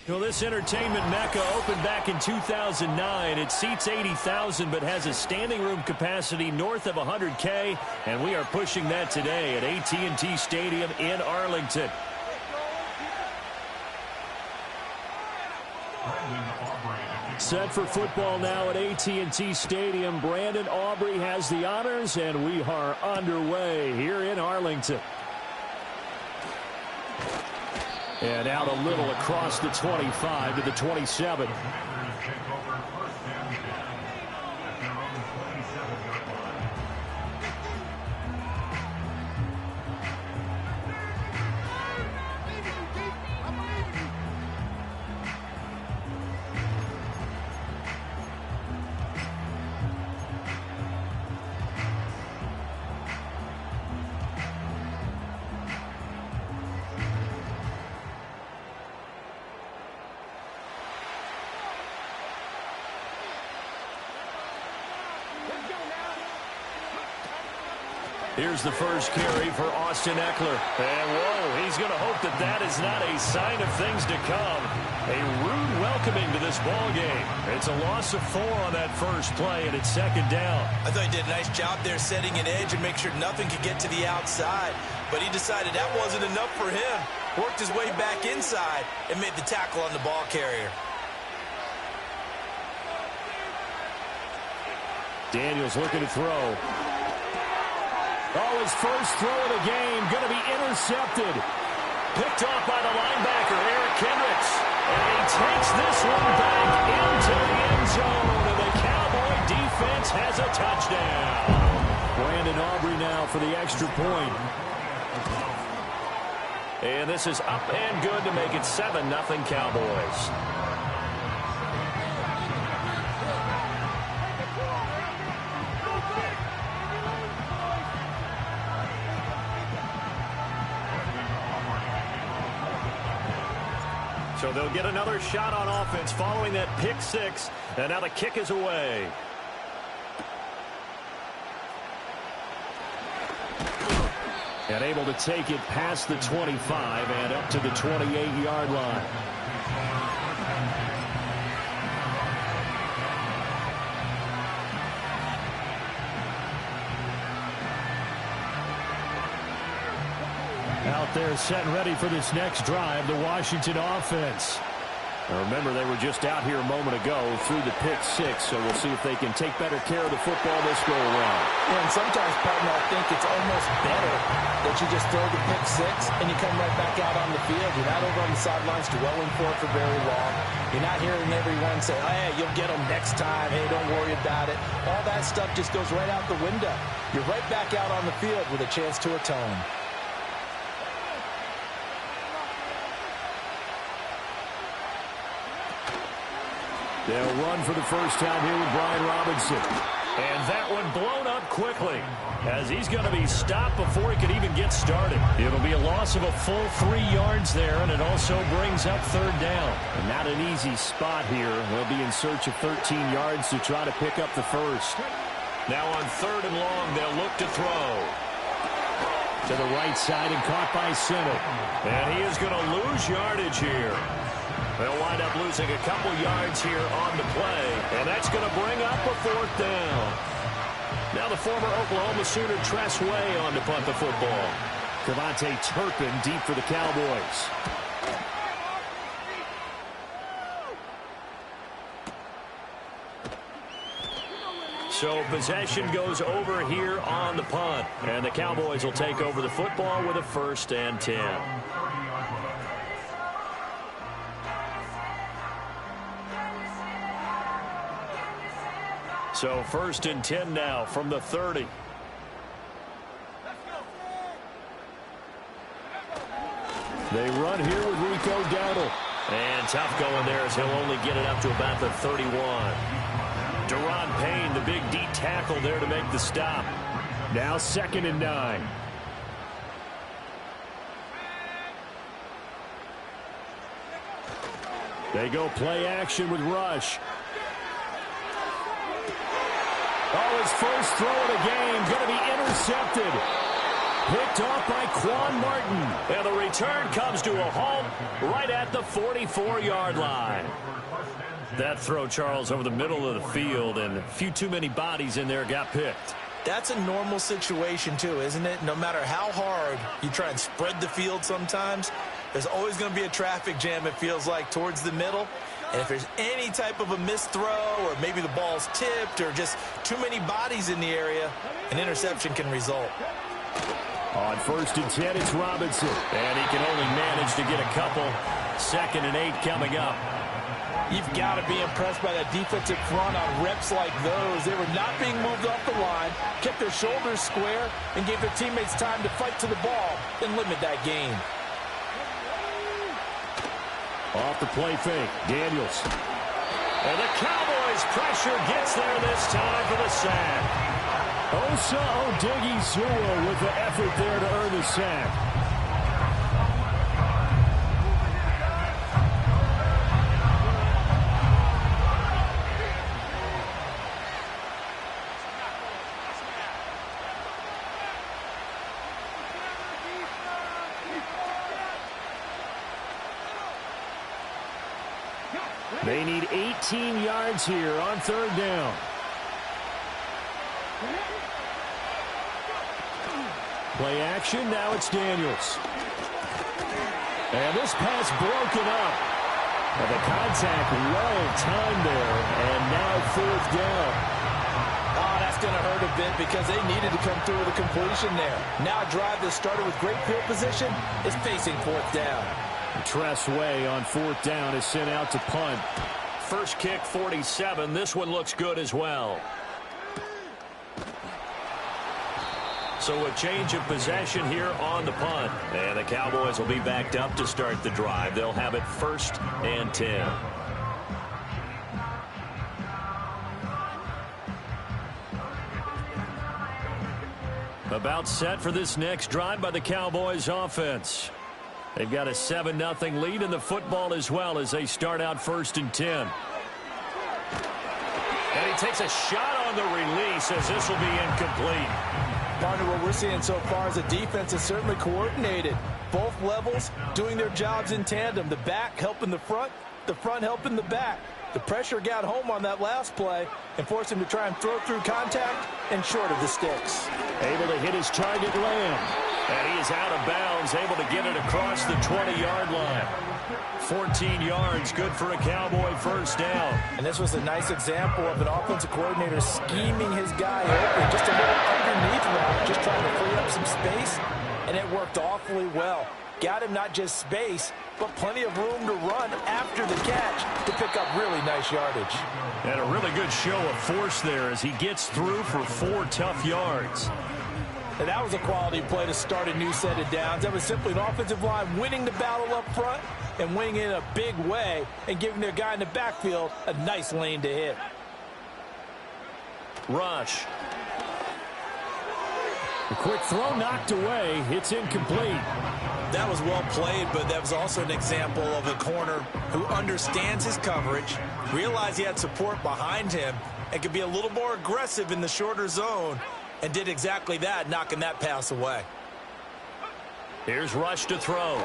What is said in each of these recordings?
Well, this entertainment mecca opened back in 2009. It seats 80,000 but has a standing room capacity north of 100K, and we are pushing that today at AT&T Stadium in Arlington. Set for football now at AT&T Stadium. Brandon Aubrey has the honors, and we are underway here in Arlington. And out a little across the 25 to the 27. Here's the first carry for Austin Eckler. And, whoa, he's going to hope that that is not a sign of things to come. A rude welcoming to this ball game. It's a loss of 4 on that first play, and it's second down. I thought he did a nice job there setting an edge and make sure nothing could get to the outside. But he decided that wasn't enough for him. Worked his way back inside and made the tackle on the ball carrier. Daniels looking to throw. Oh, his first throw of the game going to be intercepted. Picked off by the linebacker, Eric Kendricks. And he takes this one back into the end zone. And the Cowboy defense has a touchdown. Brandon Aubrey now for the extra point. And this is up and good to make it 7-0 Cowboys. So they'll get another shot on offense following that pick 6. And now the kick is away. And able to take it past the 25 and up to the 28-yard line. Out there set and ready for this next drive, the Washington offense. Now remember, they were just out here a moment ago through the pick 6, so we'll see if they can take better care of the football this go around. Yeah, and sometimes, partner, I think it's almost better that you just throw the pick 6 and you come right back out on the field. You're not over on the sidelines dwelling for it for very long. You're not hearing everyone say, hey, you'll get them next time. Hey, don't worry about it. All that stuff just goes right out the window. You're right back out on the field with a chance to atone. They'll run for the first time here with Brian Robinson. And that one blown up quickly as he's going to be stopped before he could even get started. It'll be a loss of a full 3 yards there, and it also brings up third down. And not an easy spot here. They'll be in search of 13 yards to try to pick up the first. Now on third and long, they'll look to throw. To the right side and caught by Simmons. And he is going to lose yardage here. They'll wind up losing a couple yards here on the play, and that's going to bring up a fourth down. Now the former Oklahoma Sooner Tress Way on to punt the football. Devontae Turpin deep for the Cowboys. So possession goes over here on the punt, and the Cowboys will take over the football with a 1st and 10. So 1st and 10 now from the 30. They run here with Rico Dowdle. And tough going there as he'll only get it up to about the 31. Deron Payne, the big D tackle there to make the stop. Now 2nd and 9. They go play action with Rush. Oh, his first throw of the game going to be intercepted. Picked off by Quan Martin. And the return comes to a halt right at the 44-yard line. That throw, Charles, over the middle of the field, and a few too many bodies in there got picked. That's a normal situation, too, isn't it? No matter how hard you try and spread the field sometimes, there's always going to be a traffic jam, it feels like, towards the middle. And if there's any type of a missed throw or maybe the ball's tipped or just too many bodies in the area, an interception can result. On 1st and 10, it's Robinson. And he can only manage to get a couple. 2nd and 8 coming up. You've got to be impressed by that defensive front on reps like those. They were not being moved off the line, kept their shoulders square, and gave their teammates time to fight to the ball and limit that gain. Off the play fake, Daniels. And the Cowboys' pressure gets there this time for the sack. Osa Odighizuwa with the effort there to earn the sack. They need 18 yards here on 3rd down. Play action, now it's Daniels. And this pass broken up. And the contact well timed there, and now 4th down. Oh, that's going to hurt a bit because they needed to come through with a completion there. Now a drive that started with great field position is facing 4th down. Tress Way on 4th down is sent out to punt. First kick, 47. This one looks good as well. So a change of possession here on the punt. And the Cowboys will be backed up to start the drive. They'll have it 1st and 10. About set for this next drive by the Cowboys offense. They've got a 7-0 lead in the football as well as they start out 1st and 10. And he takes a shot on the release as this will be incomplete. Partner, what we're seeing so far is the defense is certainly coordinated. Both levels doing their jobs in tandem. The back helping the front helping the back. The pressure got home on that last play and forced him to try and throw through contact and short of the sticks. Able to hit his target, Lamb. And he is out of bounds, able to get it across the 20-yard line. 14 yards, good for a Cowboy 1st down. And this was a nice example of an offensive coordinator scheming his guy open. Just a little underneath route, just trying to free up some space, and it worked awfully well. Got him not just space, but plenty of room to run after the catch to pick up really nice yardage. And a really good show of force there as he gets through for 4 tough yards. And that was a quality play to start a new set of downs. That was simply an offensive line winning the battle up front and winning in a big way and giving their guy in the backfield a nice lane to hit. Rush. A quick throw knocked away. It's incomplete. That was well played, but that was also an example of a corner who understands his coverage, realized he had support behind him, and could be a little more aggressive in the shorter zone, and did exactly that, knocking that pass away. Here's Rush to throw.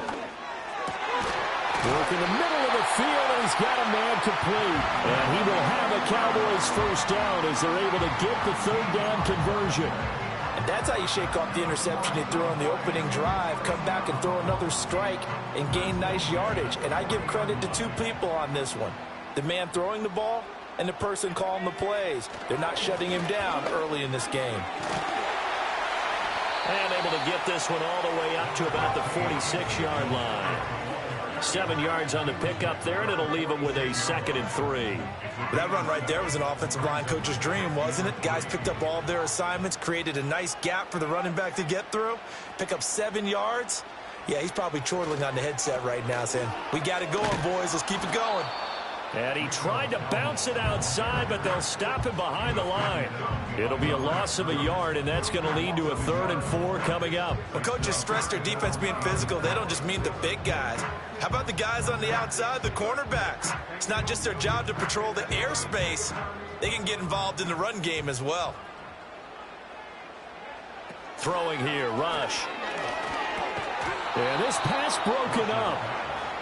Work in the middle of the field, and he's got a man complete. And he will have a Cowboys 1st down as they're able to get the 3rd down conversion. And that's how you shake off the interception you threw on the opening drive, come back and throw another strike and gain nice yardage. And I give credit to 2 people on this one. The man throwing the ball and the person calling the plays. They're not shutting him down early in this game. And able to get this one all the way up to about the 46-yard line. 7 yards on the pickup there, and it'll leave him with a 2nd and 3. That run right there was an offensive line coach's dream, wasn't it? Guys picked up all of their assignments, created a nice gap for the running back to get through, pick up 7 yards. Yeah, he's probably chortling on the headset right now saying, we got it going, boys. Let's keep it going. And he tried to bounce it outside, but they'll stop him behind the line. It'll be a loss of a yard, and that's going to lead to a 3rd and 4 coming up. When coaches stress their defense being physical, they don't just mean the big guys. How about the guys on the outside, the cornerbacks? It's not just their job to patrol the airspace. They can get involved in the run game as well. throwing here. Rush. And this pass broken up.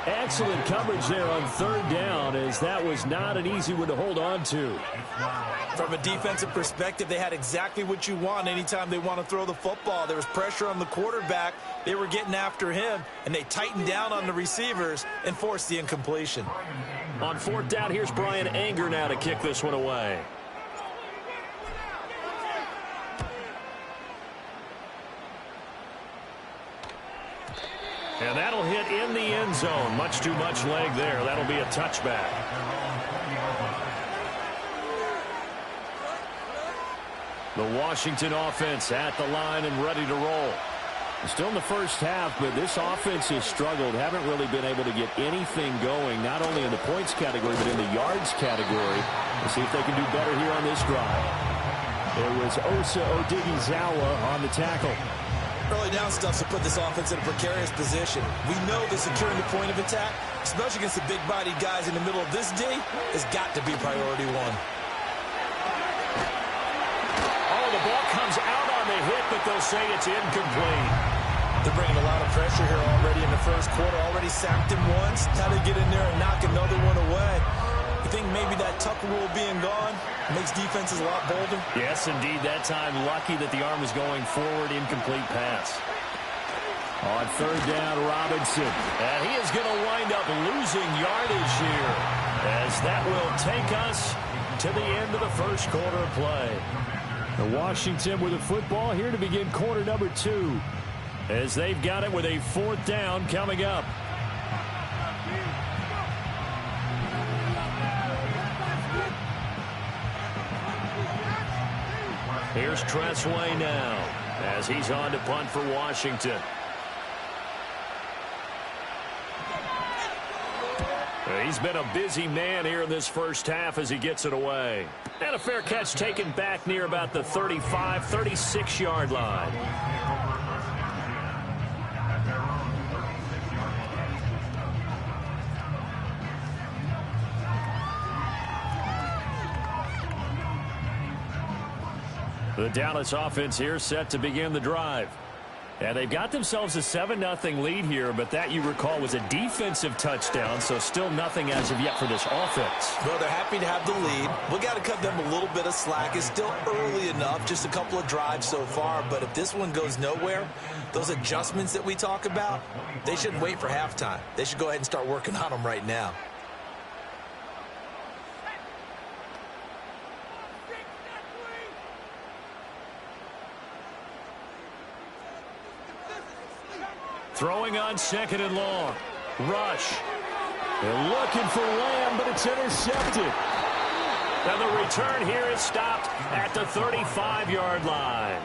Excellent coverage there on third down, as that was not an easy one to hold on to. From a defensive perspective, they had exactly what you want anytime they want to throw the football. There was pressure on the quarterback. They were getting after him, and they tightened down on the receivers and forced the incompletion. On fourth down, here's Brian Anger now to kick this one away. And that'll hit in the end zone. Much too much leg there. That'll be a touchback. The Washington offense at the line and ready to roll. Still in the first half, but this offense has struggled. Haven't really been able to get anything going, not only in the points category, but in the yards category. We'll see if they can do better here on this drive. It was Osa Odighizuwa on the tackle. Early down stuff to put this offense in a precarious position. We know that securing the point of attack, especially against the big-bodied guys in the middle of this D, has got to be priority one. Oh, the ball comes out on the hit, but they'll say it's incomplete. They're bringing a lot of pressure here already in the first quarter. Already sacked him once. Now they get in there and knock another one away. You think maybe that Tucker rule being gone makes defenses a lot bolder? Yes, indeed. That time, lucky that the arm was going forward. Incomplete pass. On third down, Robinson. And he is going to wind up losing yardage here, as that will take us to the end of the first quarter of play. The Washington with the football here to begin quarter number 2, as they've got it with a fourth down coming up. Here's Tressway now, as he's on to punt for Washington. He's been a busy man here in this first half as he gets it away. And a fair catch taken back near about the 35, 36-yard line. The Dallas offense here set to begin the drive. And they've got themselves a 7-0 lead here, but that, you recall, was a defensive touchdown, so still nothing as of yet for this offense. Well, they're happy to have the lead. We got to cut them a little bit of slack. It's still early enough, just a couple of drives so far, but if this one goes nowhere, those adjustments that we talk about, they shouldn't wait for halftime. They should go ahead and start working on them right now. Throwing on second and long. Rush. They're looking for Lamb, but it's intercepted. And the return here is stopped at the 35-yard line.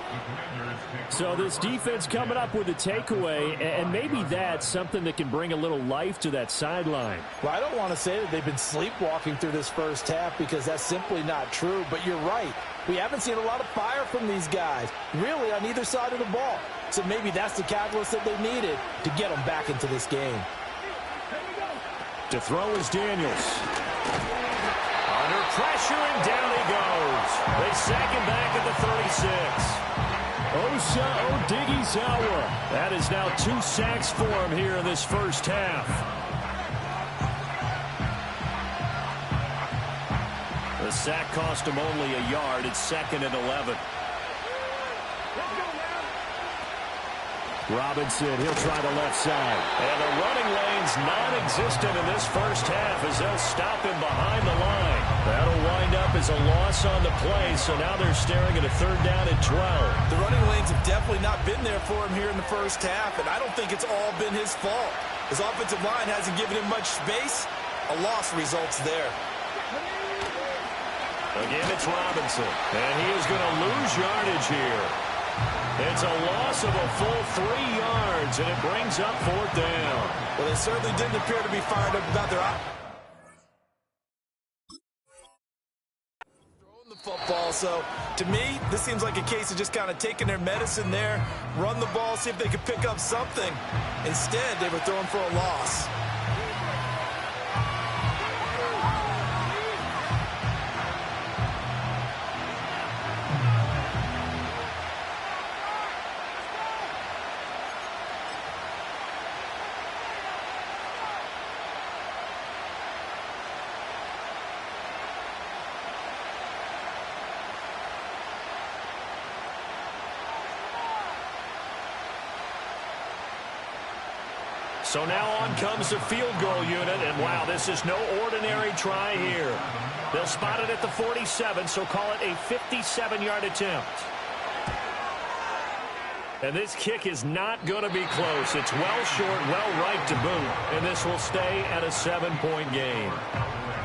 So this defense coming up with a takeaway, and maybe that's something that can bring a little life to that sideline. Well, I don't want to say that they've been sleepwalking through this first half, because that's simply not true, but you're right. We haven't seen a lot of fire from these guys, really, on either side of the ball. So maybe that's the catalyst that they needed to get them back into this game. To throw is Daniels. Under pressure, and down he goes. They sack him back at the 36. Osa Odighizuwa. That is now 2 sacks for him here in this first half. The sack cost him only a yard. It's 2nd and 11. Robinson, he'll try the left side. And the running lane's non-existent in this first half as they'll stop him behind the line. That'll wind up as a loss on the play, so now they're staring at a 3rd down and 12. The running lanes have definitely not been there for him here in the first half, and I don't think it's all been his fault. His offensive line hasn't given him much space. A loss results there. Again, it's Robinson, and he is going to lose yardage here. It's a loss of a full 3 yards, and it brings up 4th down. Well, they certainly didn't appear to be fired up about their throwing the football. So, to me, this seems like a case of just kind of taking their medicine there, run the ball, see if they could pick up something. Instead, they were throwing for a loss. So now on comes the field goal unit, and wow, this is no ordinary try here. They'll spot it at the 47, so call it a 57-yard attempt. And this kick is not going to be close. It's well short, well right to boot, and this will stay at a 7-point game.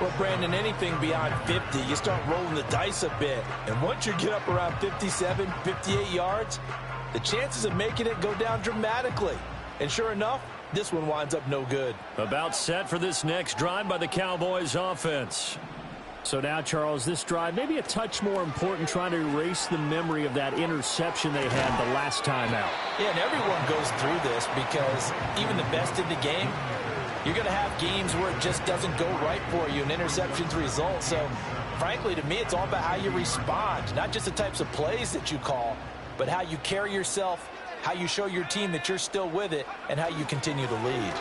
Well, Brandon, anything beyond 50, you start rolling the dice a bit. And once you get up around 57, 58 yards, the chances of making it go down dramatically. And sure enough, this one winds up no good. About set for this next drive by the Cowboys offense. So now, Charles, this drive maybe a touch more important, trying to erase the memory of that interception they had the last time out. Yeah, and everyone goes through this because even the best in the game, you're going to have games where it just doesn't go right for you and interceptions result. So, frankly, to me, it's all about how you respond, not just the types of plays that you call, but how you carry yourself, how you show your team that you're still with it, and how you continue to lead.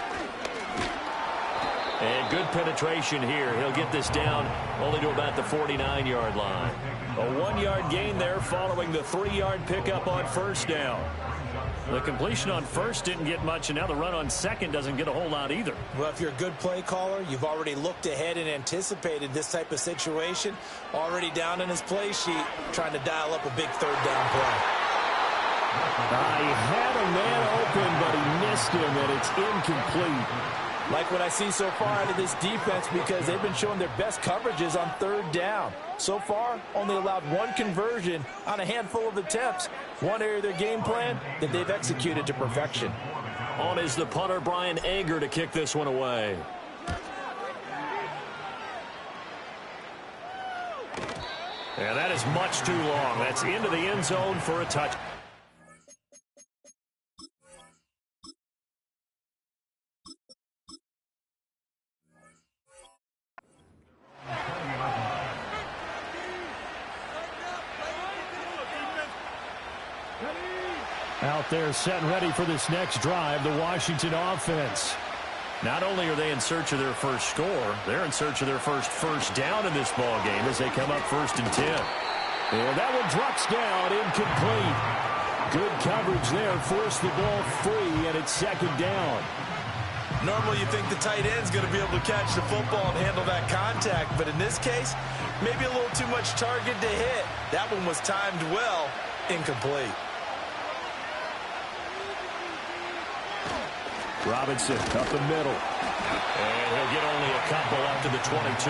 And good penetration here. He'll get this down only to about the 49-yard line. A 1-yard gain there following the 3-yard pickup on first down. The completion on first didn't get much, and now the run on second doesn't get a whole lot either. Well, if you're a good play caller, you've already looked ahead and anticipated this type of situation. Already down in his play sheet, trying to dial up a big third down play. He had a man open, but he missed him, and it's incomplete. Like what I see so far out of this defense, because they've been showing their best coverages on third down. So far, only allowed one conversion on a handful of attempts. One area of their game plan that they've executed to perfection. On is the punter, Brian Anger, to kick this one away. And that is much too long. That's into the end zone for a touch. Out there set and ready for this next drive, the Washington offense. Not only are they in search of their first score, they're in search of their first down in this ball game as they come up 1st and 10. And that one drops down, incomplete. Good coverage there, forced the ball free, and it's 2nd down. Normally you think the tight end's going to be able to catch the football and handle that contact, but in this case, maybe a little too much target to hit. That one was timed well, incomplete. Robinson up the middle. And he'll get only a couple up to the 22.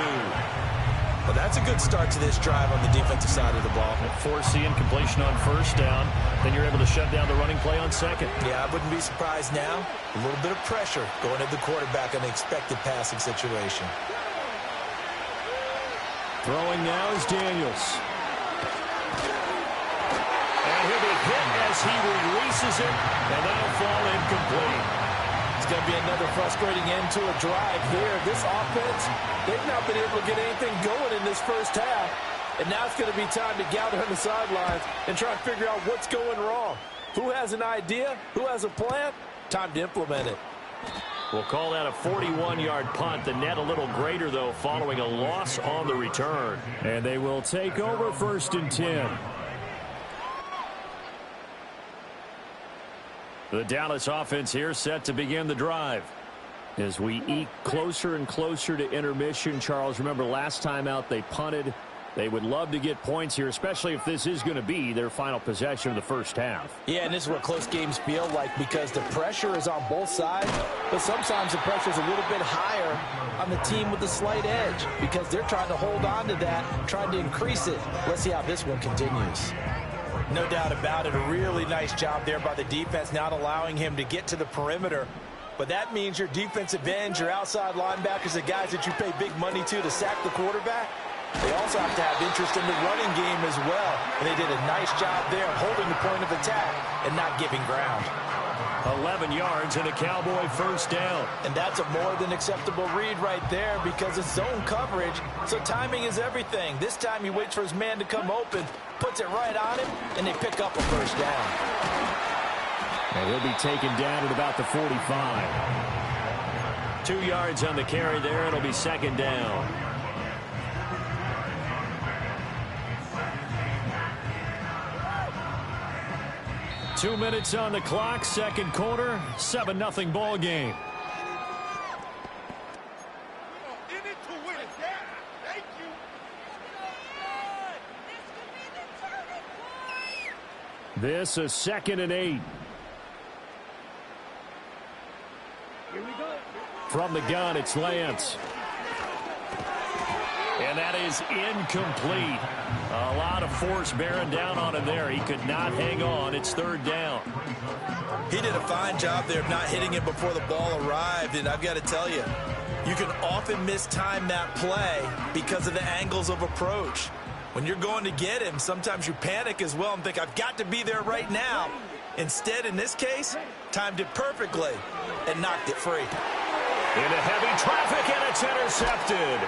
Well, that's a good start to this drive on the defensive side of the ball. Force the incompletion on first down. Then you're able to shut down the running play on second. Yeah, I wouldn't be surprised now. A little bit of pressure going at the quarterback on the expected passing situation. Throwing now is Daniels. And he'll be hit as he releases it, and that'll fall incomplete. It's going to be another frustrating end to a drive here. This offense, they've not been able to get anything going in this first half. And now it's going to be time to gather on the sidelines and try and figure out what's going wrong. Who has an idea? Who has a plan? Time to implement it. We'll call that a 41-yard punt. The net a little greater, though, following a loss on the return. And they will take over 1st and 10. The Dallas offense here set to begin the drive. As we eke closer and closer to intermission, Charles, remember last time out they punted. They would love to get points here, especially if this is going to be their final possession of the first half. Yeah, and this is what close games feel like because the pressure is on both sides, but sometimes the pressure is a little bit higher on the team with the slight edge because they're trying to hold on to that, trying to increase it. Let's see how this one continues. No doubt about it. A really nice job there by the defense, not allowing him to get to the perimeter. But that means your defensive ends, your outside linebackers, the guys that you pay big money to sack the quarterback, they also have to have interest in the running game as well. And they did a nice job there holding the point of attack and not giving ground. 11 yards and a Cowboy first down. And that's a more than acceptable read right there because it's zone coverage, so timing is everything. This time he waits for his man to come open, puts it right on him, and they pick up a first down. And he'll be taken down at about the 45. 2 yards on the carry there. It'll be 2nd down. Two minutes on the clock, second quarter, 7-0 ball game. This is 2nd and 8. From the gun, it's Lance. And that is incomplete. A lot of force bearing down on him there. He could not hang on. It's 3rd down. He did a fine job there of not hitting it before the ball arrived, and I've got to tell you, you can often mistime that play because of the angles of approach. When you're going to get him, sometimes you panic as well and think, I've got to be there right now. Instead, in this case, timed it perfectly and knocked it free. Into heavy traffic, and it's intercepted.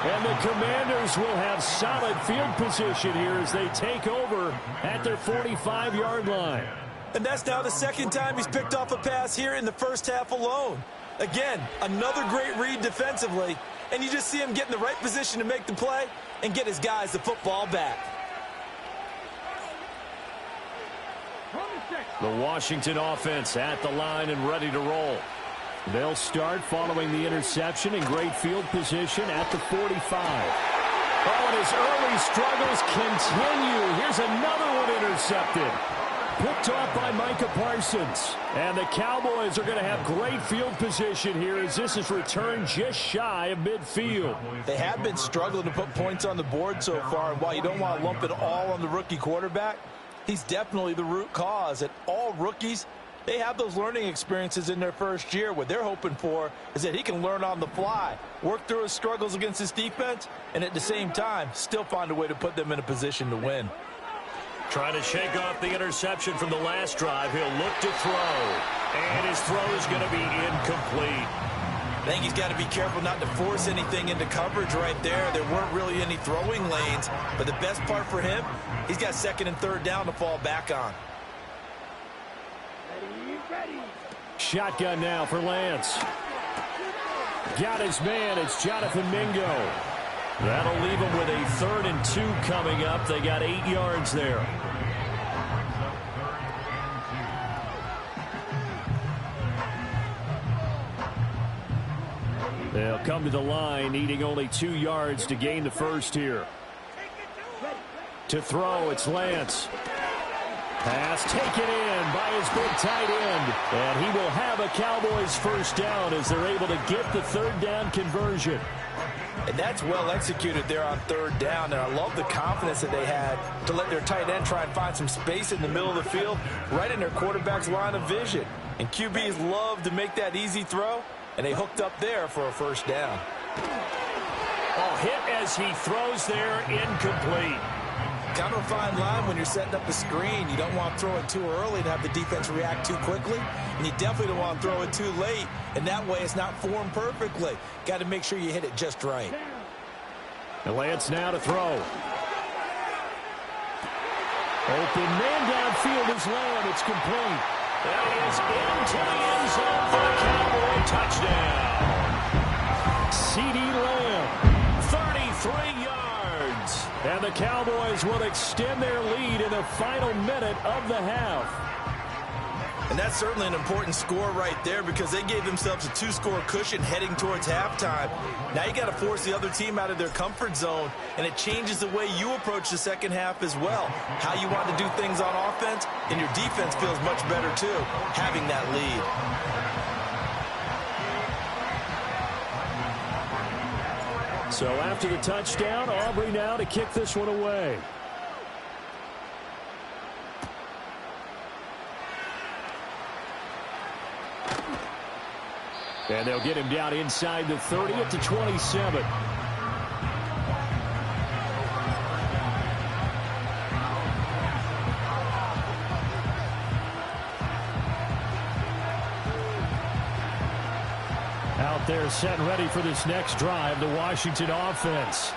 And the Commanders will have solid field position here as they take over at their 45-yard line. And that's now the 2nd time he's picked off a pass here in the first half alone. Again, another great read defensively, and you just see him get in the right position to make the play and get his guys the football back. The Washington offense at the line and ready to roll. They'll start following the interception in great field position at the 45. Oh, and his early struggles continue. Here's another one intercepted. Picked off by Micah Parsons. And the Cowboys are going to have great field position here as this is returned just shy of midfield. They have been struggling to put points on the board so far, and while you don't want to lump it all on the rookie quarterback, he's definitely the root cause. And all rookies, they have those learning experiences in their first year. What they're hoping for is that he can learn on the fly, work through his struggles against his defense, and at the same time, still find a way to put them in a position to win. Trying to shake off the interception from the last drive. He'll look to throw. And his throw is going to be incomplete. I think he's got to be careful not to force anything into coverage right there. There weren't really any throwing lanes. But the best part for him, he's got 2nd and 3rd down to fall back on. Shotgun now for Lance. Got his man. It's Jonathan Mingo. That'll leave him with a 3rd and 2 coming up. They got 8 yards there. They'll come to the line, needing only 2 yards to gain the first here. To throw, it's Lance. Pass taken in by his big tight end. And he will have a Cowboys first down as they're able to get the 3rd down conversion. And that's well executed there on 3rd down. And I love the confidence that they had to let their tight end try and find some space in the middle of the field, right in their quarterback's line of vision. And QBs love to make that easy throw, and they hooked up there for a first down. Oh, hit as he throws there, incomplete. Kind of a fine line when you're setting up a screen. You don't want to throw it too early to have the defense react too quickly, and you definitely don't want to throw it too late, and that way it's not formed perfectly. Got to make sure you hit it just right. And Lance now to throw. Open man downfield is Lamb. It's complete. That is into the end zone for a Cowboy touchdown. CD Lamb, 33 yards. And the Cowboys will extend their lead in the final minute of the half. And that's certainly an important score right there because they gave themselves a 2-score cushion heading towards halftime. Now you got to force the other team out of their comfort zone, and it changes the way you approach the second half as well. How you want to do things on offense, and your defense feels much better too, having that lead. So after the touchdown, Aubrey now to kick this one away. And they'll get him down inside the 30 at the 27. Out there set and ready for this next drive, the Washington offense.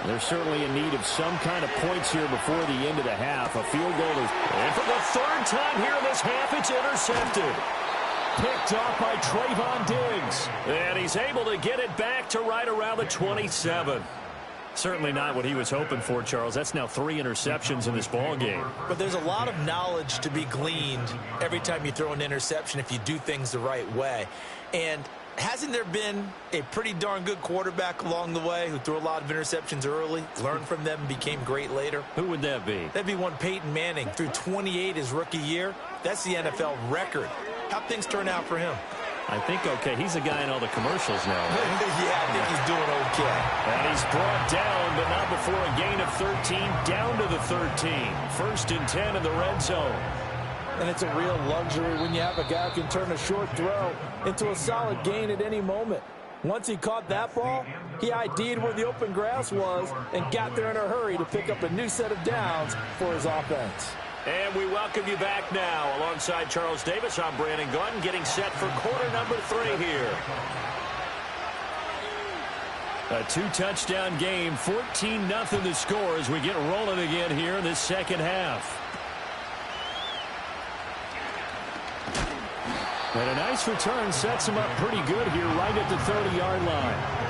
They're certainly in need of some kind of points here before the end of the half. A field goal is... And for the 3rd time here in this half, it's intercepted. Picked off by Trayvon Diggs. And he's able to get it back to right around the 27. Certainly not what he was hoping for, Charles. That's now 3 interceptions in this ball game. But there's a lot of knowledge to be gleaned every time you throw an interception if you do things the right way. And Hasn't there been a pretty darn good quarterback along the way who threw a lot of interceptions early, learned from them, and became great later? Who would that be? That'd be one Peyton Manning, threw 28 his rookie year. That's the NFL record. How'd things turn out for him? I think okay. He's a guy in all the commercials now. Right? Yeah, I think he's doing okay. And he's brought down, but not before a gain of 13, down to the 13. 1st and 10 in the red zone. And it's a real luxury when you have a guy who can turn a short throw into a solid gain at any moment. Once he caught that ball, he ID'd where the open grass was and got there in a hurry to pick up a new set of downs for his offense. And we welcome you back now. Alongside Charles Davis, I'm Brandon Gaudin, getting set for quarter number 3 here. A 2-touchdown game, 14-0 the score as we get rolling again here in this second half. And a nice return sets him up pretty good here right at the 30-yard line.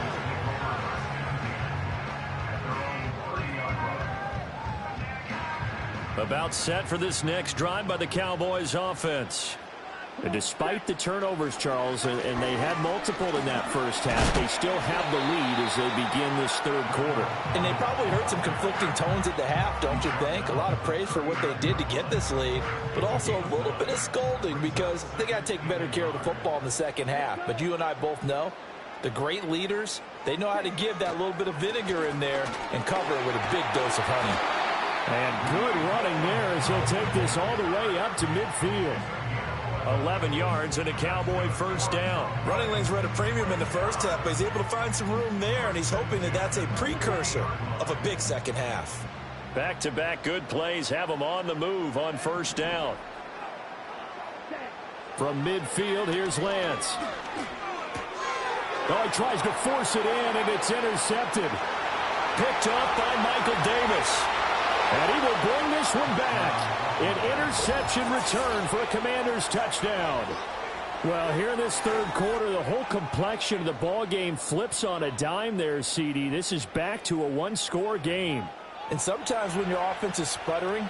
About set for this next drive by the Cowboys offense. And despite the turnovers, Charles, and they had multiple in that first half, they still have the lead as they begin this third quarter. And they probably heard some conflicting tones at the half, don't you think? A lot of praise for what they did to get this lead, but also a little bit of scolding because they got to take better care of the football in the second half. But you and I both know the great leaders, they know how to give that little bit of vinegar in there and cover it with a big dose of honey. And good running there as he'll take this all the way up to midfield. 11 yards and a Cowboy first down. Running lanes were at a premium in the first half, but he's able to find some room there, and he's hoping that that's a precursor of a big second half. Back-to-back good plays have him on the move on first down. From midfield, here's Lance. Oh, he tries to force it in, and it's intercepted. Picked up by Michael Davis. And he will bring this one back. An interception return for a Commanders touchdown. Well, here in this third quarter, the whole complexion of the ball game flips on a dime there, Speedy. This is back to a one-score game. And sometimes when your offense is sputtering,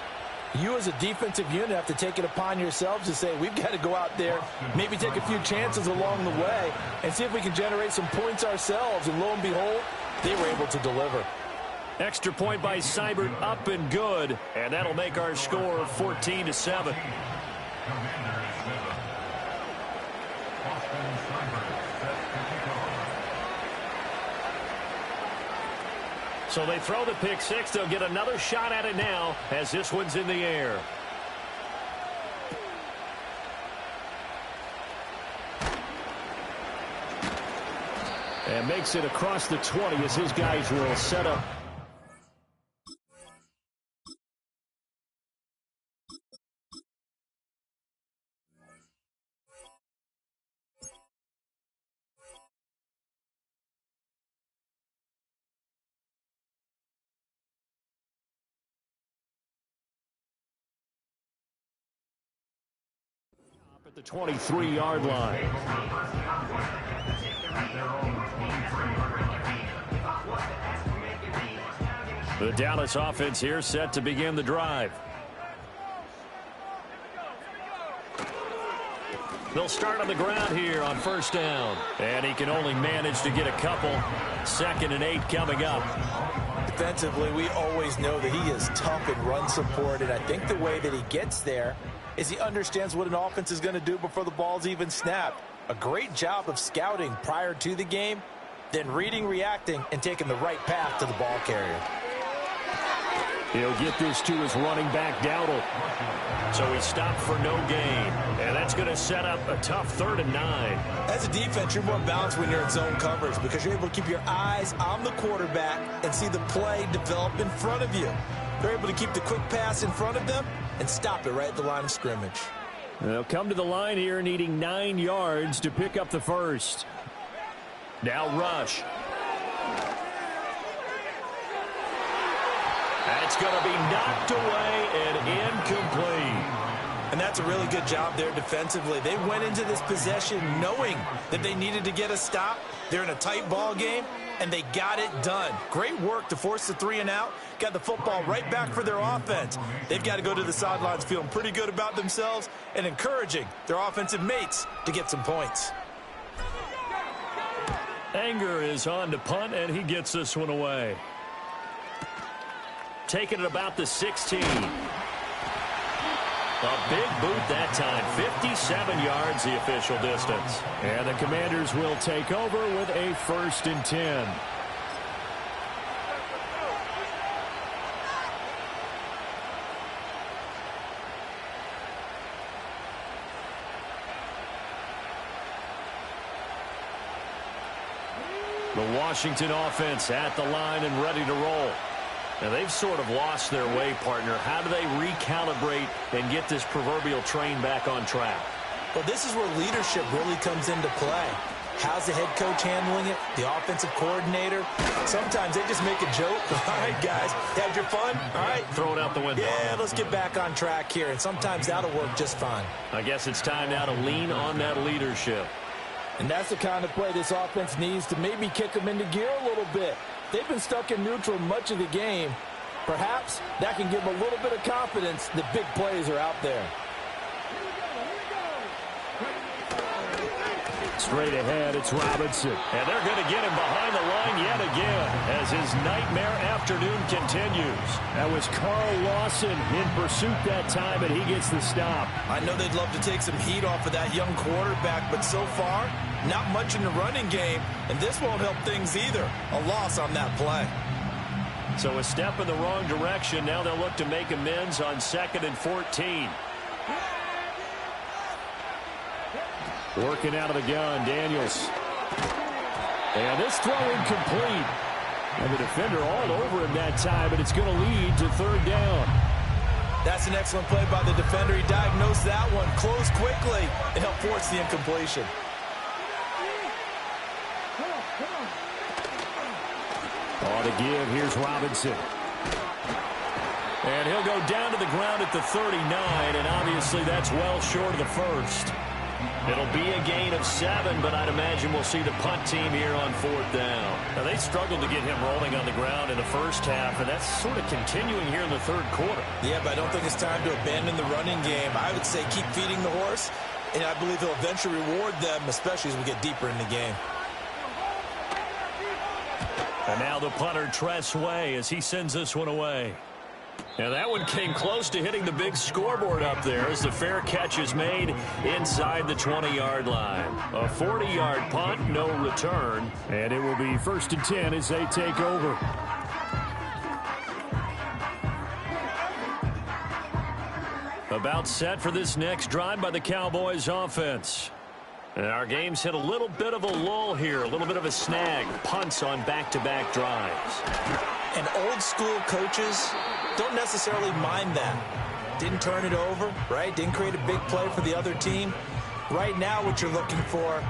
you as a defensive unit have to take it upon yourselves to say, we've got to go out there, maybe take a few chances along the way, and see if we can generate some points ourselves. And lo and behold, they were able to deliver. Extra point by Seibert, up and good. And that'll make our score 14-7. So they throw the pick six. They'll get another shot at it now as this one's in the air. And makes it across the 20 as his guys will set up. At the 23-yard line. The Dallas offense here set to begin the drive. They'll start on the ground here on first down. And he can only manage to get a couple. 2nd and 8 coming up. Defensively, we always know that he is tough in run support, and I think the way that he gets there is he understands what an offense is going to do before the ball's even snapped. A great job of scouting prior to the game, then reading, reacting, and taking the right path to the ball carrier. He'll get this to his running back, Dowdle. So he stopped for no gain. And that's going to set up a tough 3rd and 9. As a defense, you're more balanced when you're in zone coverage because you're able to keep your eyes on the quarterback and see the play develop in front of you. They're able to keep the quick pass in front of them and stop it right at the line of scrimmage. They'll come to the line here needing 9 yards to pick up the first. Now rush. That's going to be knocked away and incomplete. And that's a really good job there defensively. They went into this possession knowing that they needed to get a stop. They're in a tight ball game, and they got it done. Great work to force the 3 and out. Got the football right back for their offense. They've got to go to the sidelines feeling pretty good about themselves and encouraging their offensive mates to get some points. Anger is on to punt, and he gets this one away. Taking it about the 16. A big boot that time. 57 yards the official distance. And the Commanders will take over with a 1st and 10. The Washington offense at the line and ready to roll. Now, they've sort of lost their way, partner. How do they recalibrate and get this proverbial train back on track? Well, this is where leadership really comes into play. How's the head coach handling it? The offensive coordinator? Sometimes they just make a joke. All right, guys, had your fun? All right. Throw it out the window. Yeah, let's get back on track here. And sometimes that'll work just fine. I guess it's time now to lean on that leadership. And that's the kind of play this offense needs to maybe kick them into gear a little bit. They've been stuck in neutral much of the game. Perhaps that can give them a little bit of confidence that big plays are out there. Straight ahead, it's Robinson. And they're going to get him behind the line yet again as his nightmare afternoon continues. That was Carl Lawson in pursuit that time, and he gets the stop. I know they'd love to take some heat off of that young quarterback, but so far, not much in the running game, and this won't help things either. A loss on that play. So a step in the wrong direction. Now they'll look to make amends on 2nd and 14. Working out of the gun, Daniels. And this throw incomplete. And the defender all over him that time, and it's going to lead to 3rd down. That's an excellent play by the defender. He diagnosed that one, closed quickly, and helped force the incompletion. On to give, here's Robinson. And he'll go down to the ground at the 39, and obviously that's well short of the first. It'll be a gain of 7, but I'd imagine we'll see the punt team here on 4th down. Now, they struggled to get him rolling on the ground in the first half, and that's sort of continuing here in the 3rd quarter. Yeah, but I don't think it's time to abandon the running game. I would say keep feeding the horse, and I believe he'll eventually reward them, especially as we get deeper in the game. And now the punter, Tress Way, as he sends this one away. And that one came close to hitting the big scoreboard up there as the fair catch is made inside the 20-yard line. A 40-yard punt, no return. And it will be 1st and 10 as they take over. About set for this next drive by the Cowboys offense. And our game's hit a little bit of a lull here, a little bit of a snag. Punts on back-to-back drives. And old school coaches don't necessarily mind that. Didn't turn it over, right? Didn't create a big play for the other team. Right now what you're looking for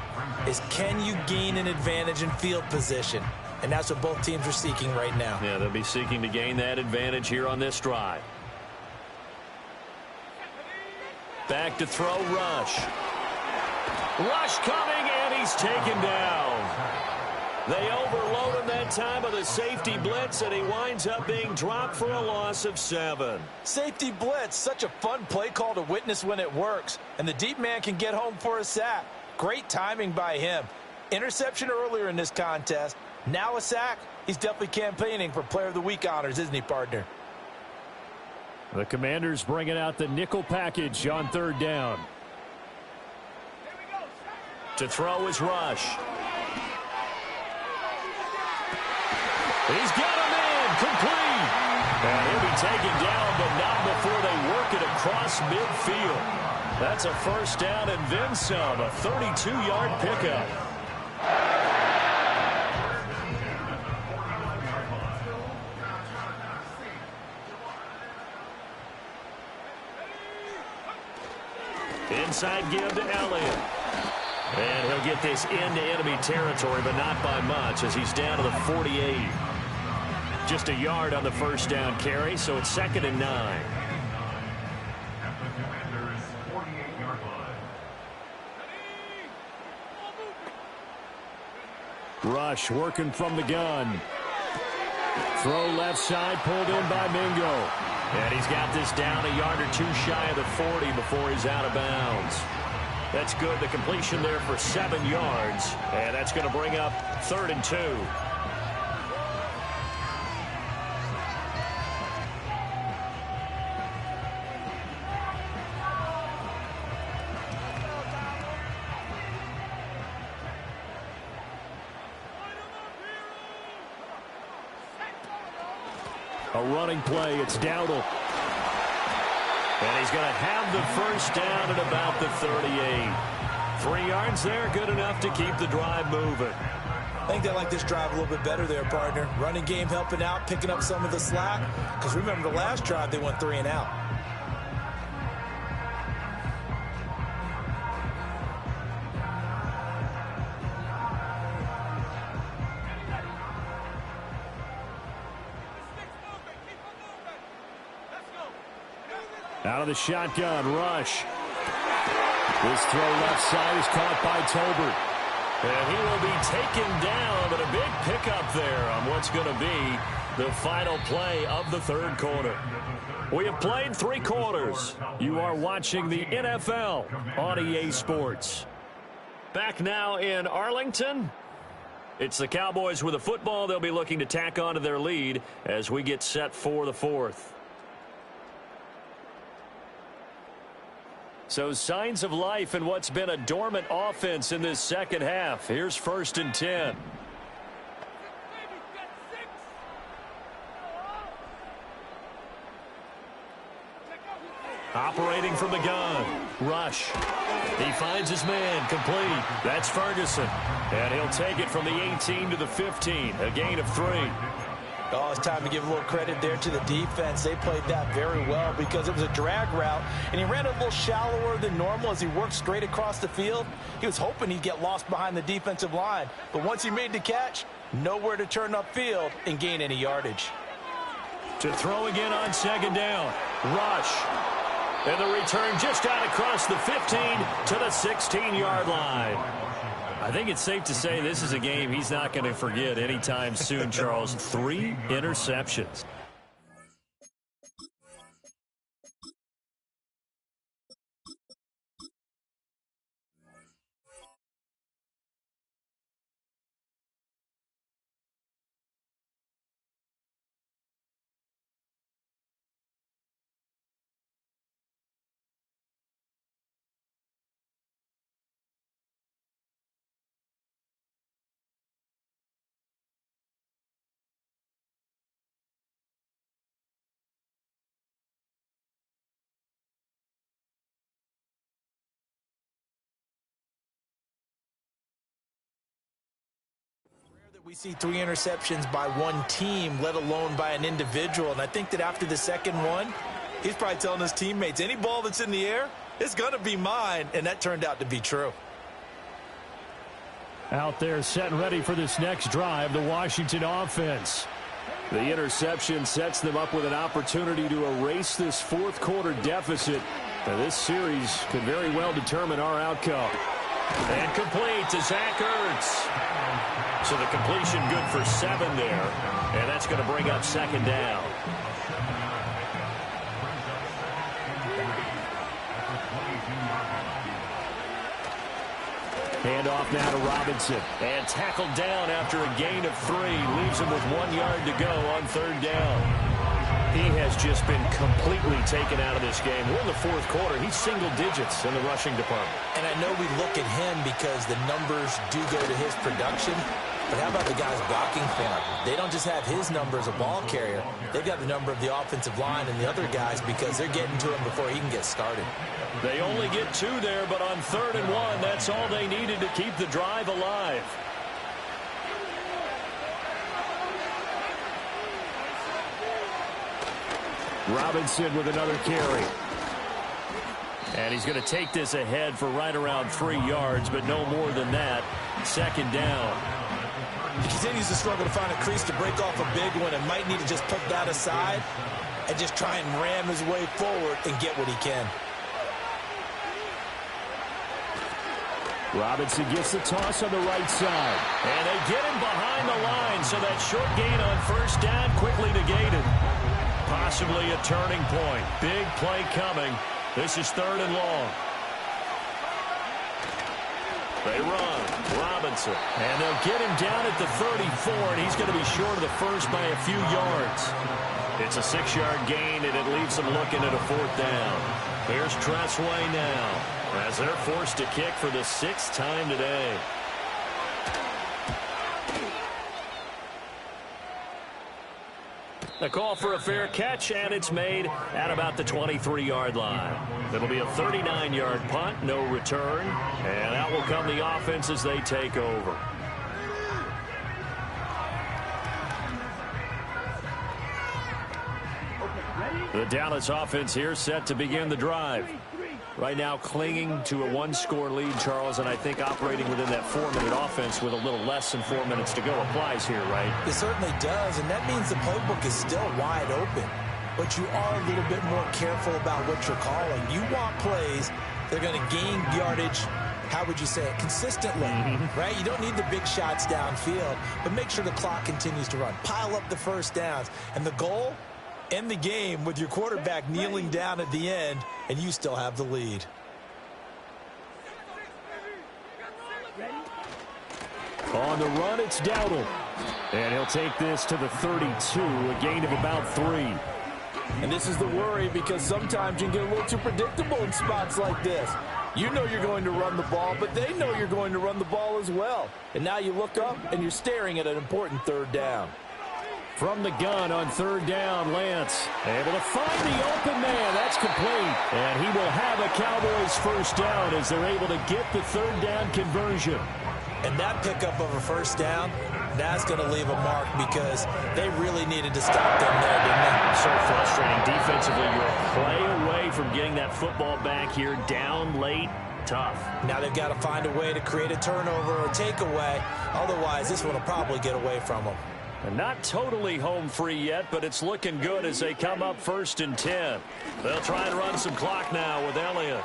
is, can you gain an advantage in field position? And that's what both teams are seeking right now. Yeah, they'll be seeking to gain that advantage here on this drive. Back to throw, Rush. Rush coming, and he's taken down. They overload him that time with a safety blitz, and he winds up being dropped for a loss of 7. Safety blitz, such a fun play call to witness when it works. And the deep man can get home for a sack. Great timing by him. Interception earlier in this contest. Now a sack. He's definitely campaigning for Player of the Week honors, isn't he, partner? The Commanders bringing out the nickel package on 3rd down. To throw is Rush. He's got him in, complete. And he'll be taken down, but not before they work it across midfield. That's a 1st down and then some, a 32-yard pickup. Inside give to Elliott. And he'll get this into enemy territory, but not by much as he's down to the 48. Just a yard on the 1st down carry, so it's 2nd and 9. Rush working from the gun. Throw left side, pulled in by Mingo. And he's got this down a yard or two shy of the 40 before he's out of bounds. That's good. The completion there for 7 yards. And that's going to bring up 3rd and 2. A running play. It's Dowdle. And he's going to have the first down at about the 38. 3 yards there, good enough to keep the drive moving. I think they like this drive a little bit better there, partner. Running game helping out, picking up some of the slack. Because remember the last drive, they went 3 and out. Out of the shotgun, Rush. This throw left side is caught by Tolbert. And he will be taken down, but a big pickup there on what's going to be the final play of the 3rd quarter. We have played 3 quarters. You are watching the NFL on EA Sports. Back now in Arlington. It's the Cowboys with a football. They'll be looking to tack on to their lead as we get set for the 4th. So signs of life in what's been a dormant offense in this second half. Here's 1st and 10. Operating from the gun. Rush. He finds his man complete. That's Ferguson. And he'll take it from the 18 to the 15. A gain of 3. Oh, it's time to give a little credit there to the defense. They played that very well because it was a drag route, and he ran a little shallower than normal as he worked straight across the field. He was hoping he'd get lost behind the defensive line, but once he made the catch, nowhere to turn upfield and gain any yardage. To throw again on 2nd down. Rush. And the return just out across the 15 to the 16-yard line. I think it's safe to say this is a game he's not going to forget anytime soon, Charles. 3 interceptions. We see 3 interceptions by one team, let alone by an individual. And I think that after the second one, he's probably telling his teammates, any ball that's in the air, it's going to be mine. And that turned out to be true. Out there set and ready for this next drive, the Washington offense. The interception sets them up with an opportunity to erase this 4th quarter deficit. Now, this series could very well determine our outcome. And complete to Zach Ertz. So the completion good for 7 there. And that's going to bring up 2nd down. Hand off now to Robinson. And tackled down after a gain of 3. Leaves him with 1 yard to go on 3rd down. He has just been completely taken out of this game. We're in the 4th quarter. He's single digits in the rushing department. And I know we look at him because the numbers do go to his production. But how about the guys blocking for him? They don't just have his number as a ball carrier. They've got the number of the offensive line and the other guys because they're getting to him before he can get started. They only get 2 there, but on 3rd and 1, that's all they needed to keep the drive alive. Robinson with another carry. And he's going to take this ahead for right around 3 yards, but no more than that. 2nd down. He continues to struggle to find a crease to break off a big one and might need to just put that aside and just try and ram his way forward and get what he can. Robinson gets the toss on the right side. And they get him behind the line, so that short gain on 1st down quickly negated. Possibly a turning point. Big play coming. This is 3rd and long. They run. Robinson. And they'll get him down at the 34, and he's going to be short of the first by a few yards. It's a 6-yard gain, and it leaves them looking at a 4th down. Here's Tressway now, as they're forced to kick for the 6th time today. A call for a fair catch, and it's made at about the 23-yard line. It'll be a 39-yard punt, no return, and out will come the offense as they take over. The Dallas offense here set to begin the drive. Right now clinging to a 1-score lead, Charles, and I think operating within that 4-minute offense with a little less than 4 minutes to go applies here, right? It certainly does, and that means the playbook is still wide open. But you are a little bit more careful about what you're calling. You want plays that are going to gain yardage, how would you say it, consistently, right? You don't need the big shots downfield, but make sure the clock continues to run. Pile up the first downs, and the goal, end the game with your quarterback kneeling down at the end, and you still have the lead. On the run, it's Dowdle. And he'll take this to the 32, a gain of about 3. And this is the worry, because sometimes you can get a little too predictable in spots like this. You know you're going to run the ball, but they know you're going to run the ball as well. And now you look up, and you're staring at an important 3rd down. From the gun on 3rd down, Lance able to find the open man. That's complete. And he will have a Cowboys 1st down as they're able to get the 3rd down conversion. And that pickup of a 1st down, that's going to leave a mark because they really needed to stop them there, didn't they? So frustrating defensively. You're a play away from getting that football back here down late. Tough. Now they've got to find a way to create a turnover or takeaway. Otherwise, this one will probably get away from them. And not totally home free yet, but it's looking good as they come up 1st and 10. They'll try and run some clock now with Elliott.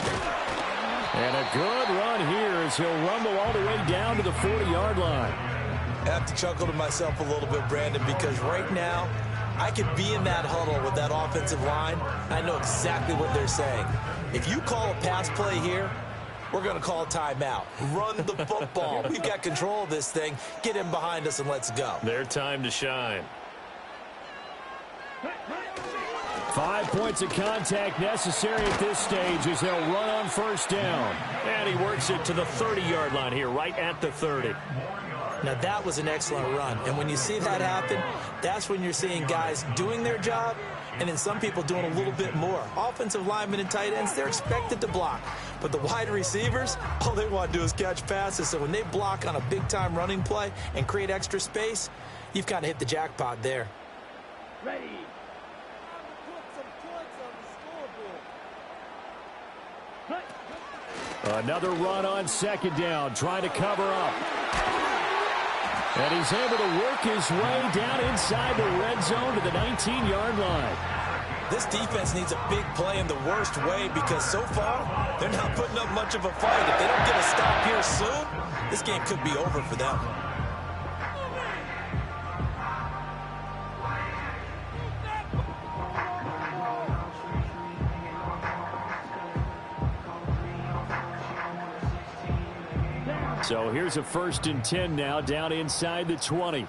And a good run here as he'll rumble all the way down to the 40-yard line. I have to chuckle to myself a little bit, Brandon, because right now I could be in that huddle with that offensive line. I know exactly what they're saying. If you call a pass play here, we're going to call a timeout. Run the football. We've got control of this thing. Get him behind us and let's go. Their time to shine. 5 points of contact necessary at this stage as they'll run on 1st down. And he works it to the 30-yard line here, right at the 30. Now, that was an excellent run. And when you see that happen, that's when you're seeing guys doing their job and then some people doing a little bit more. Offensive linemen and tight ends, they're expected to block. But the wide receivers, all they want to do is catch passes. So when they block on a big-time running play and create extra space, you've kind of hit the jackpot there. Ready. Another run on 2nd down, trying to cover up. And he's able to work his way down inside the red zone to the 19-yard line. This defense needs a big play in the worst way because so far, they're not putting up much of a fight. If they don't get a stop here soon, this game could be over for them. So here's a 1st and 10 now, down inside the 20.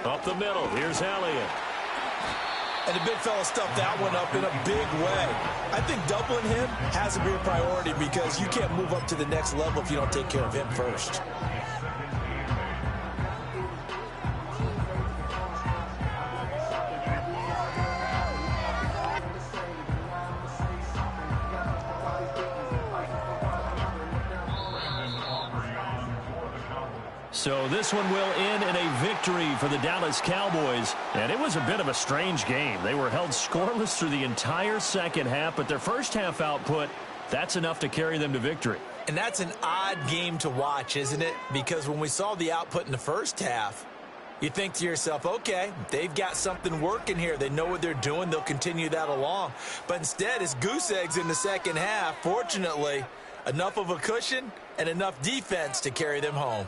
Up the middle, here's Elliott. And the big fella stuffed that one up in a big way. I think doubling him has to be a priority because you can't move up to the next level if you don't take care of him first. So this one will end in a victory for the Dallas Cowboys. And it was a bit of a strange game. They were held scoreless through the entire 2nd half, but their 1st half output, that's enough to carry them to victory. And that's an odd game to watch, isn't it? Because when we saw the output in the 1st half, you think to yourself, okay, they've got something working here. They know what they're doing. They'll continue that along. But instead, it's goose eggs in the 2nd half. Fortunately, enough of a cushion and enough defense to carry them home.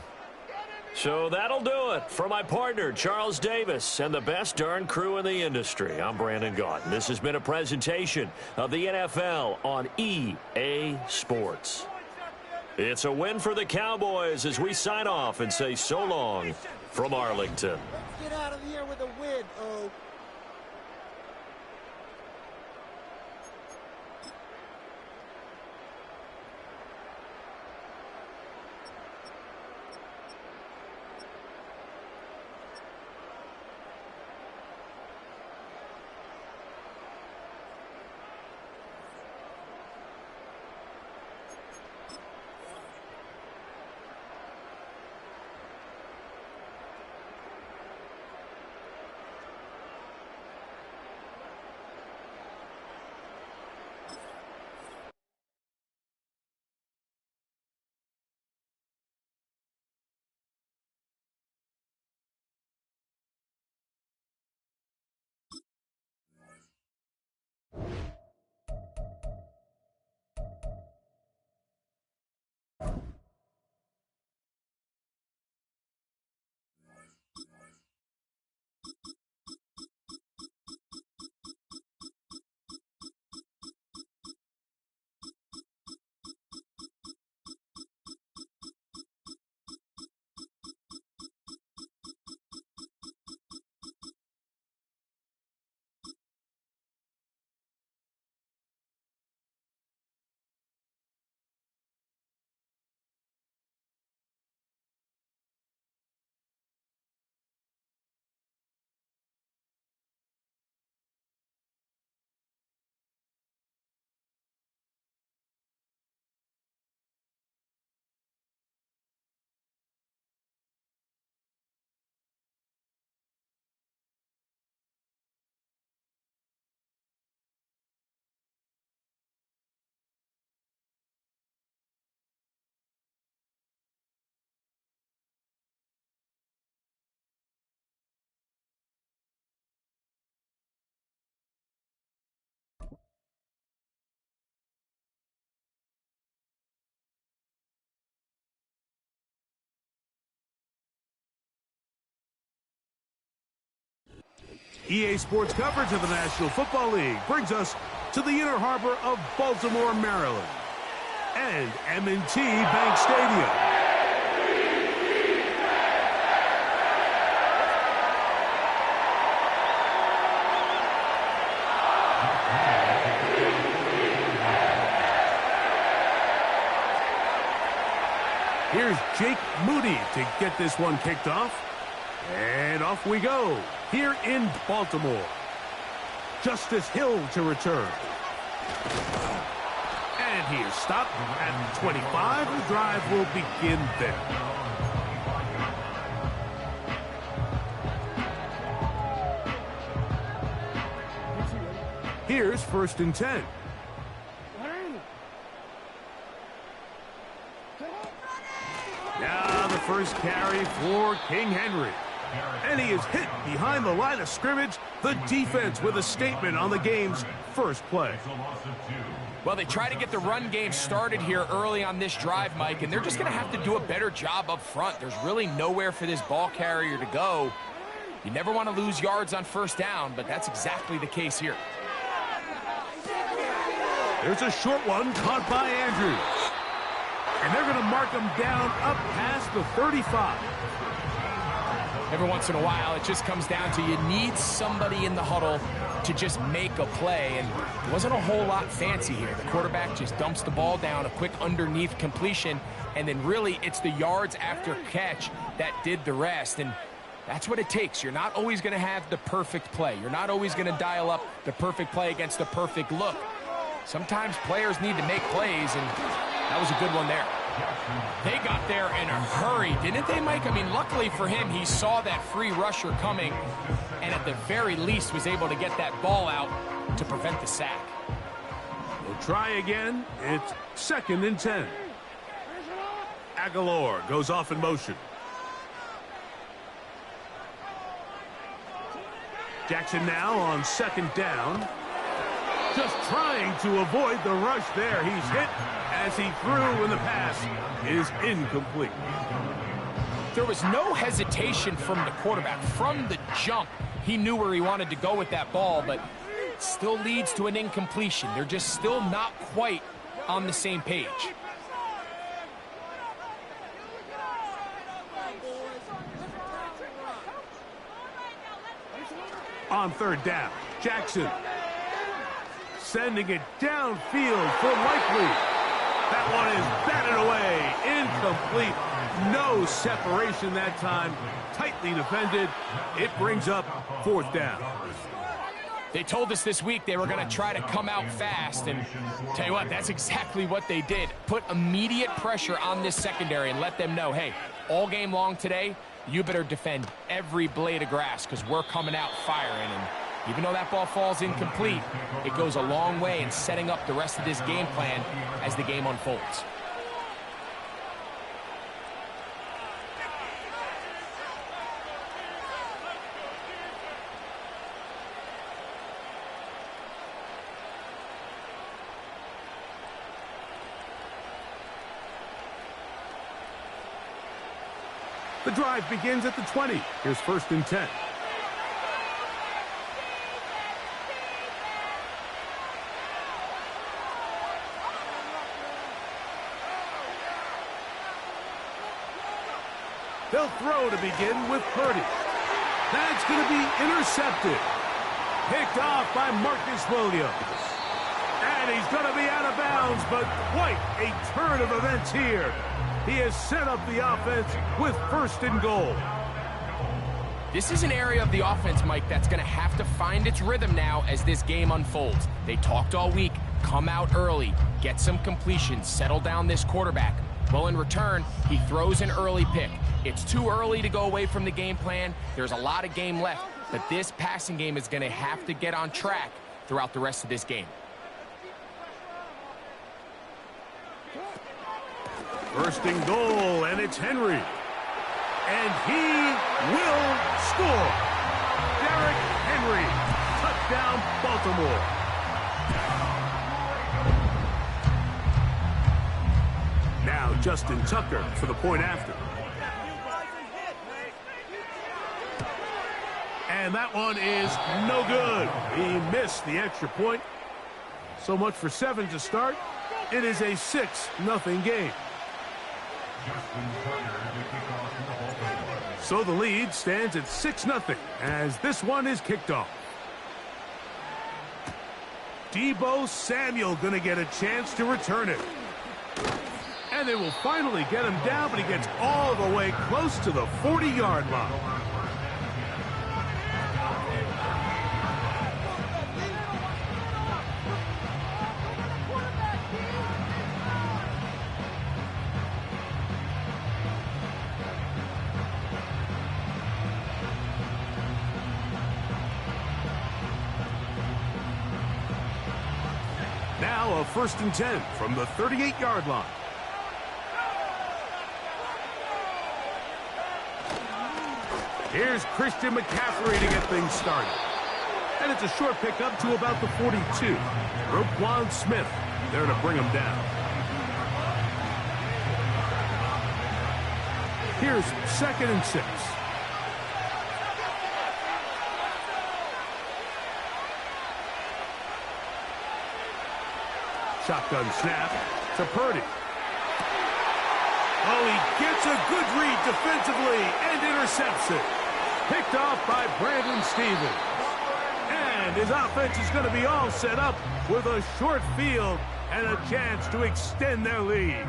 So that'll do it. For my partner, Charles Davis, and the best darn crew in the industry, I'm Brandon Gaudin. This has been a presentation of the NFL on EA Sports. It's a win for the Cowboys as we sign off and say so long from Arlington. Let's get out of here with a win, oh. EA Sports coverage of the National Football League brings us to the Inner Harbor of Baltimore, Maryland, and M&T Bank Stadium. Here's Jake Moody to get this one kicked off. And off we go, here in Baltimore. Justice Hill to return. And he is stopped at 25. The drive will begin there. Here's 1st and 10. Now the first carry for King Henry. And he is hit behind the line of scrimmage. The defense with a statement on the game's first play. Well, they try to get the run game started here early on this drive, Mike, and they're just going to have to do a better job up front. There's really nowhere for this ball carrier to go. You never want to lose yards on 1st down, but that's exactly the case here. There's a short one caught by Andrews. And they're going to mark him down up past the 35. Every once in a while, it just comes down to you need somebody in the huddle to just make a play, and it wasn't a whole lot fancy here. The quarterback just dumps the ball down, a quick underneath completion, and then really it's the yards after catch that did the rest, and that's what it takes. You're not always going to have the perfect play. You're not always going to dial up the perfect play against the perfect look. Sometimes players need to make plays, and that was a good one there. They got there in a hurry, didn't they, Mike? I mean, luckily for him, he saw that free rusher coming and at the very least was able to get that ball out to prevent the sack. We'll try again. It's 2nd and 10. Aguilar goes off in motion. Jackson now on 2nd down. Just trying to avoid the rush there. He's hit as he threw, and the pass is incomplete. there was no hesitation from the quarterback. From the jump, he knew where he wanted to go with that ball, but it still leads to an incompletion. They're just still not quite on the same page. On third down, Jackson sending it downfield for Likely. That one is batted away, incomplete. No separation that time, tightly defended. It brings up fourth down. They told us this week they were going to try to come out fast, and tell you what, that's exactly what they did. Put immediate pressure on this secondary and let them know, hey, all game long today, you better defend every blade of grass because we're coming out firing. And even though that ball falls incomplete, it goes a long way in setting up the rest of this game plan as the game unfolds. The drive begins at the 20. Here's 1st and 10. They'll throw to begin with Purdy. That's going to be intercepted. Picked off by Marcus Williams. And he's going to be out of bounds, but quite a turn of events here. He has set up the offense with 1st and goal. This is an area of the offense, Mike, that's going to have to find its rhythm now as this game unfolds. They talked all week, come out early, get some completions, settle down this quarterback. Well, in return, he throws an early pick. It's too early to go away from the game plan. There's a lot of game left, but this passing game is going to have to get on track throughout the rest of this game. 1st and goal, and it's Henry. And he will score. Derrick Henry, touchdown Baltimore. Now Justin Tucker for the point after. And that one is no good. He missed the extra point. So much for 7 to start. It is a 6-0 game. So the lead stands at 6-0 as this one is kicked off. Deebo Samuel going to get a chance to return it. And they will finally get him down, but he gets all the way close to the 40-yard line. Now a 1st and 10 from the 38-yard line. Here's Christian McCaffrey to get things started. And it's a short pickup to about the 42. Roquan Smith there to bring him down. Here's 2nd and 6. Shotgun snap to Purdy. Oh, he gets a good read defensively and intercepts it. Picked off by Brandon Stevens. And his offense is going to be all set up with a short field and a chance to extend their lead.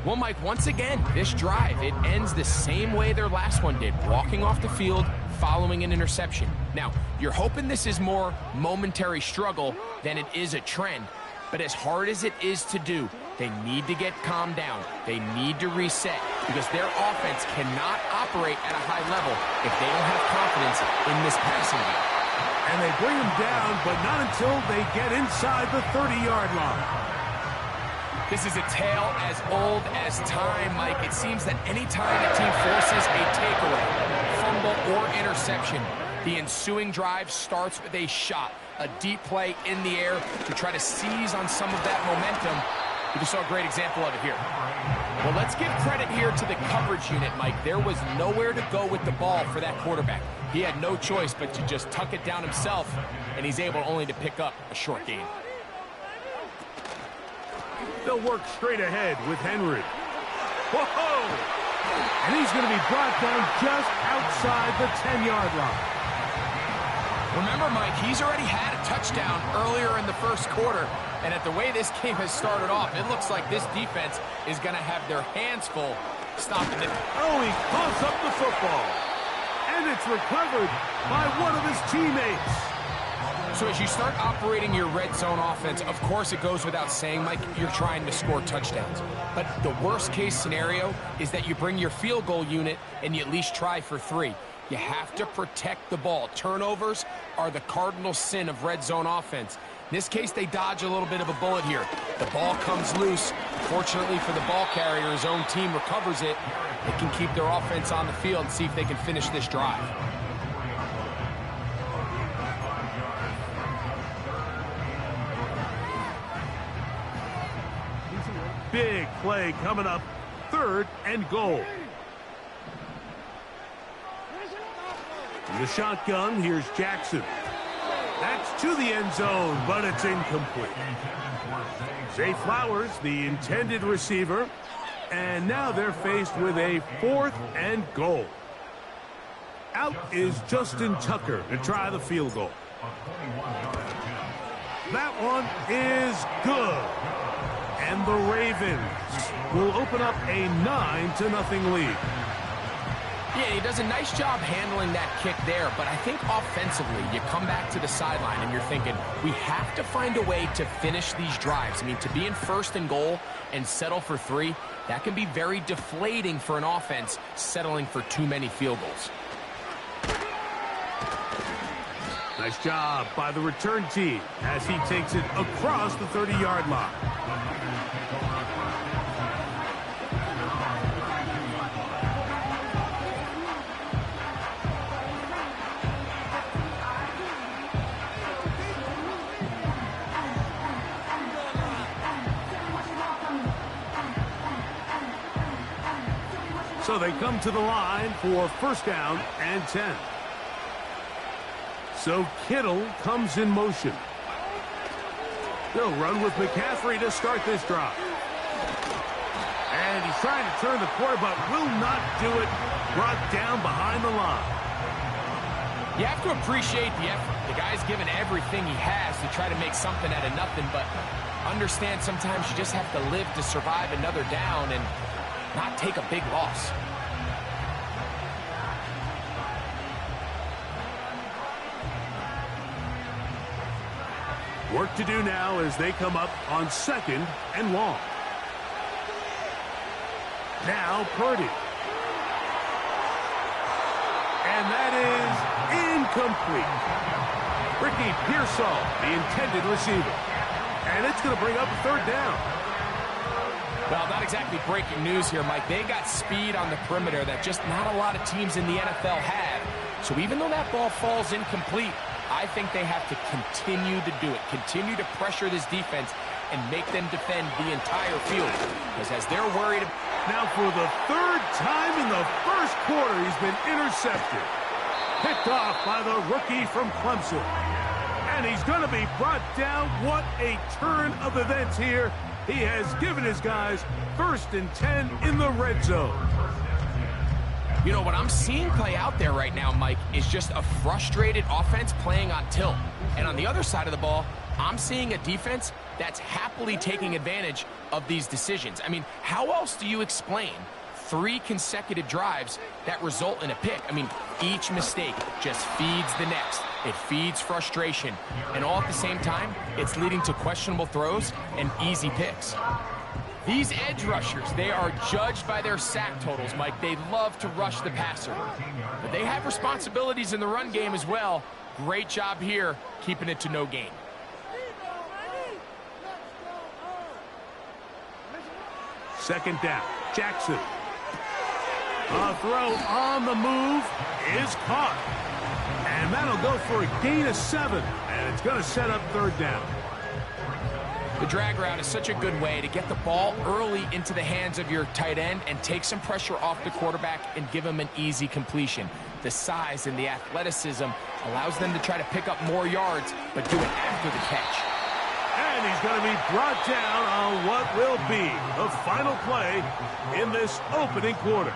Well, Mike, once again, this drive, it ends the same way their last one did, walking off the field, following an interception. Now, you're hoping this is more momentary struggle than it is a trend. But as hard as it is to do, they need to get calmed down. They need to reset because their offense cannot operate at a high level if they don't have confidence in this passing game. And they bring him down, but not until they get inside the 30-yard line. This is a tale as old as time, Mike. It seems that any time a team forces a takeaway, fumble, or interception, the ensuing drive starts with a shot, a deep play in the air to try to seize on some of that momentum. We just saw a great example of it here. Well, let's give credit here to the coverage unit, Mike. There was nowhere to go with the ball for that quarterback. He had no choice but to just tuck it down himself, and he's able only to pick up a short gain. They'll work straight ahead with Henry. Whoa! And he's going to be brought down just outside the 10-yard line. Remember, Mike, he's already had a touchdown earlier in the first quarter, and at the way this game has started off, it looks like this defense is going to have their hands full stopping it. Oh, he coughs up the football. And it's recovered by one of his teammates. So as you start operating your red zone offense, of course it goes without saying, Mike, you're trying to score touchdowns. But the worst case scenario is that you bring your field goal unit and you at least try for 3. You have to protect the ball. Turnovers are the cardinal sin of red zone offense. In this case, they dodge a little bit of a bullet here. The ball comes loose. Fortunately for the ball carrier, his own team recovers it. They can keep their offense on the field and see if they can finish this drive. Big play coming up. 3rd and goal. In the shotgun, here's Jackson. That's to the end zone, but it's incomplete. Zay Flowers, the intended receiver, and now they're faced with a 4th and goal. Out is Justin Tucker to try the field goal. That one is good. And the Ravens will open up a 9-0 lead. Yeah, he does a nice job handling that kick there, but I think offensively, you come back to the sideline and you're thinking, we have to find a way to finish these drives. I mean, to be in 1st and goal and settle for 3, that can be very deflating for an offense settling for too many field goals. Nice job by the return team as he takes it across the 30-yard line. So they come to the line for 1st down and 10. So Kittle comes in motion. They'll run with McCaffrey to start this drive. And he's trying to turn the corner, but will not do it. Brought down behind the line. You have to appreciate the effort. The guy's given everything he has to try to make something out of nothing, but understand sometimes you just have to live to survive another down and not take a big loss. Work to do now as they come up on 2nd and long. Now Purdy. And that is incomplete. Ricky Pearsall, the intended receiver. And it's going to bring up a 3rd down. Well, not exactly breaking news here, Mike. They got speed on the perimeter that just not a lot of teams in the NFL have. So even though that ball falls incomplete, I think they have to continue to do it. Continue to pressure this defense and make them defend the entire field. Because as they're worried... Now for the 3rd time in the first quarter, he's been intercepted. Picked off by the rookie from Clemson. And he's going to be brought down. What a turn of events here. He has given his guys 1st and 10 in the red zone. You know, what I'm seeing play out there right now, Mike, is just a frustrated offense playing on tilt. And on the other side of the ball, I'm seeing a defense that's happily taking advantage of these decisions. I mean, how else do you explain 3 consecutive drives that result in a pick? I mean, each mistake just feeds the next. It feeds frustration. And all at the same time, it's leading to questionable throws and easy picks. These edge rushers, they are judged by their sack totals, Mike. They love to rush the passer. But they have responsibilities in the run game as well. Great job here, keeping it to no gain. Second down, Jackson. A throw on the move is caught. And that'll go for a gain of 7. And it's going to set up 3rd down. The drag route is such a good way to get the ball early into the hands of your tight end and take some pressure off the quarterback and give him an easy completion. The size and the athleticism allows them to try to pick up more yards, but do it after the catch. And he's going to be brought down on what will be the final play in this opening quarter.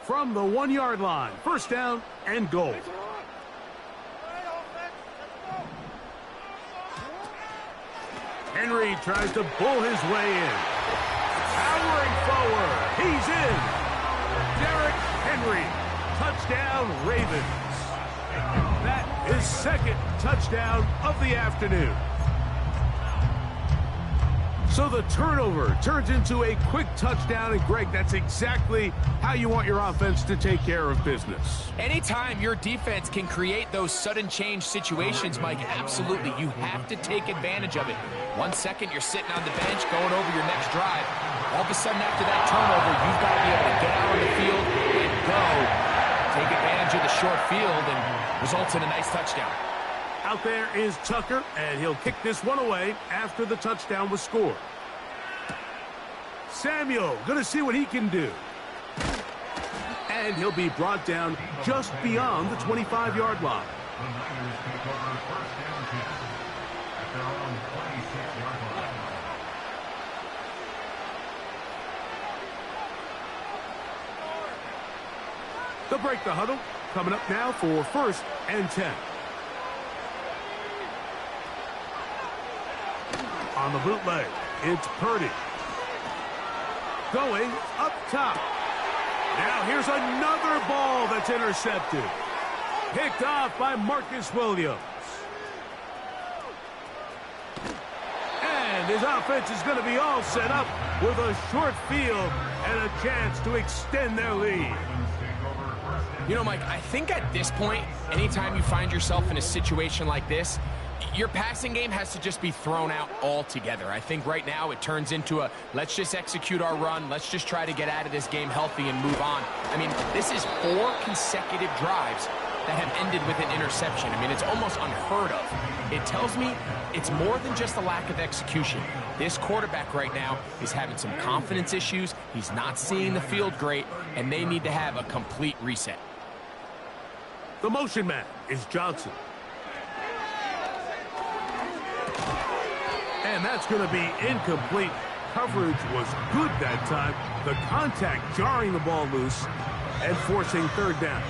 From the 1-yard line, first down and goal. Henry tries to pull his way in. Powering forward, he's in. Derrick Henry, touchdown Ravens. That is second touchdown of the afternoon. So the turnover turns into a quick touchdown, and Greg, that's exactly how you want your offense to take care of business. Anytime your defense can create those sudden change situations, Mike, absolutely, you have to take advantage of it. 1 second, you're sitting on the bench, going over your next drive. All of a sudden, after that turnover, you've got to be able to get out on the field and go. Take advantage of the short field and results in a nice touchdown. Out there is Tucker, and he'll kick this one away after the touchdown was scored. Samuel going to see what he can do. And he'll be brought down just beyond the 25-yard line. They'll break the huddle. Coming up now for 1st and 10. On the bootleg, it's Purdy. Going up top. Now here's another ball that's intercepted. Picked off by Marcus Williams. And his offense is going to be all set up with a short field and a chance to extend their lead. You know, Mike, I think at this point, anytime you find yourself in a situation like this, your passing game has to just be thrown out altogether. I think right now it turns into a, let's just execute our run, let's just try to get out of this game healthy and move on. I mean, this is 4 consecutive drives that have ended with an interception. I mean, it's almost unheard of. It tells me it's more than just a lack of execution. This quarterback right now is having some confidence issues. He's not seeing the field great, and they need to have a complete reset. The motion man is Johnson. And that's going to be incomplete. Coverage was good that time. The contact jarring the ball loose and forcing 3rd down.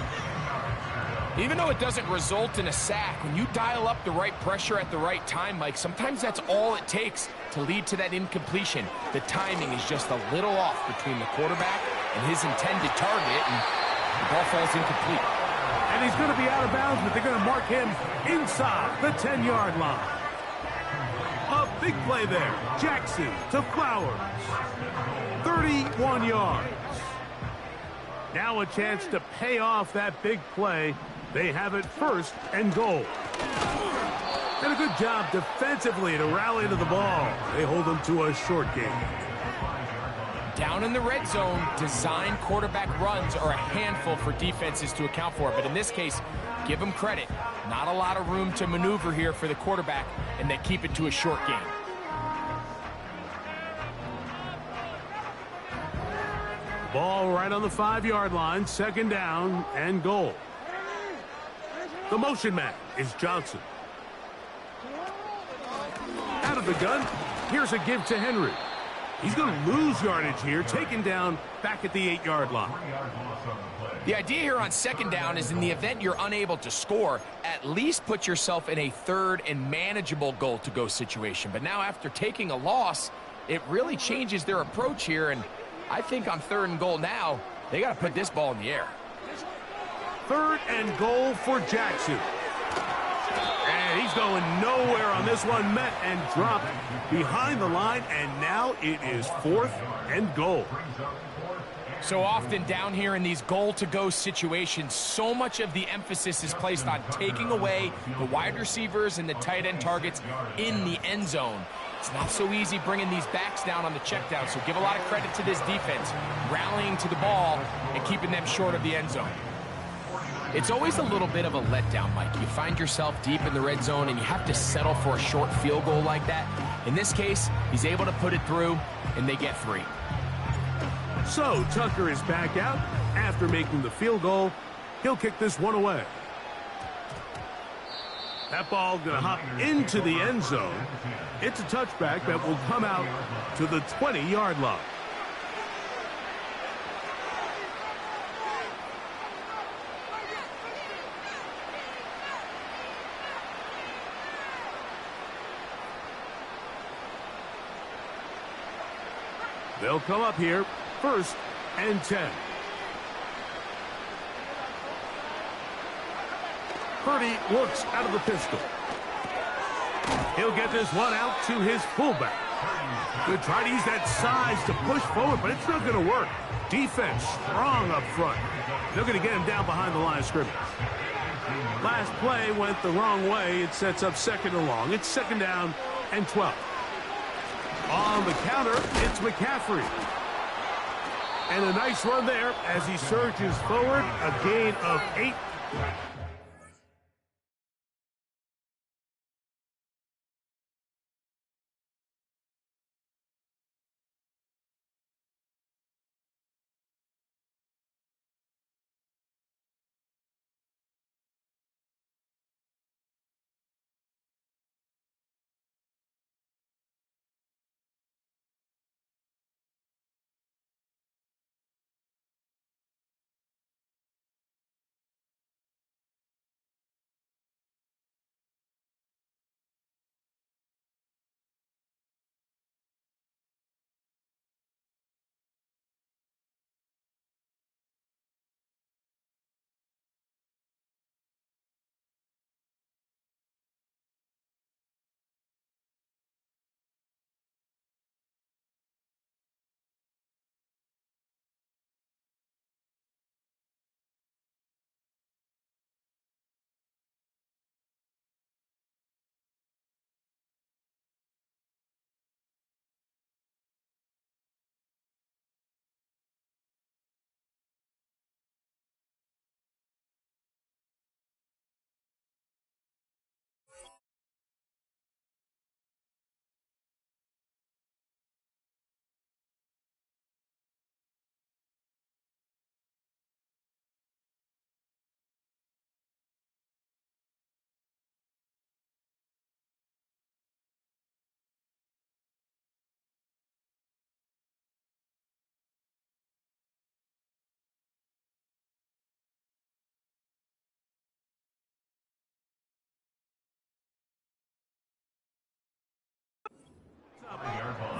Even though it doesn't result in a sack, when you dial up the right pressure at the right time, Mike, sometimes that's all it takes to lead to that incompletion. The timing is just a little off between the quarterback and his intended target, and the ball falls incomplete. And he's going to be out of bounds, but they're going to mark him inside the 10-yard line. A big play there. Jackson to Flowers. 31 yards. Now a chance to pay off that big play. They have it 1st and goal. And a good job defensively to rally to the ball. They hold them to a short game. Down in the red zone, design quarterback runs are a handful for defenses to account for. But in this case, give them credit. Not a lot of room to maneuver here for the quarterback, and they keep it to a short game. Ball right on the 5-yard line, 2nd down and goal. The motion man is Johnson. Out of the gun, here's a give to Henry. He's going to lose yardage here, taken down back at the 8-yard line. The idea here on 2nd down is in the event you're unable to score, at least put yourself in a 3rd and manageable goal-to-go situation. But now after taking a loss, it really changes their approach here, and I think on 3rd and goal now, they got to put this ball in the air. 3rd and goal for Jackson. And he's going nowhere on this one. Met and dropped behind the line, and now it is 4th and goal. So often down here in these goal-to-go situations, so much of the emphasis is placed on taking away the wide receivers and the tight end targets in the end zone. It's not so easy bringing these backs down on the check down, so give a lot of credit to this defense, rallying to the ball and keeping them short of the end zone. It's always a little bit of a letdown, Mike. You find yourself deep in the red zone and you have to settle for a short field goal like that. In this case, he's able to put it through, and they get 3. So Tucker is back out after making the field goal. He'll kick this one away. That ball going to hop into the end zone. It's a touchback that will come out to the 20-yard line. They'll come up here, 1st and 10. Purdy works out of the pistol. He'll get this one out to his fullback. Good try to use that size to push forward, but it's not going to work. Defense strong up front. They're going to get him down behind the line of scrimmage. Last play went the wrong way. It sets up 2nd and long. It's 2nd down and 12. On the counter, it's McCaffrey. And a nice run there as he surges forward. A gain of 8.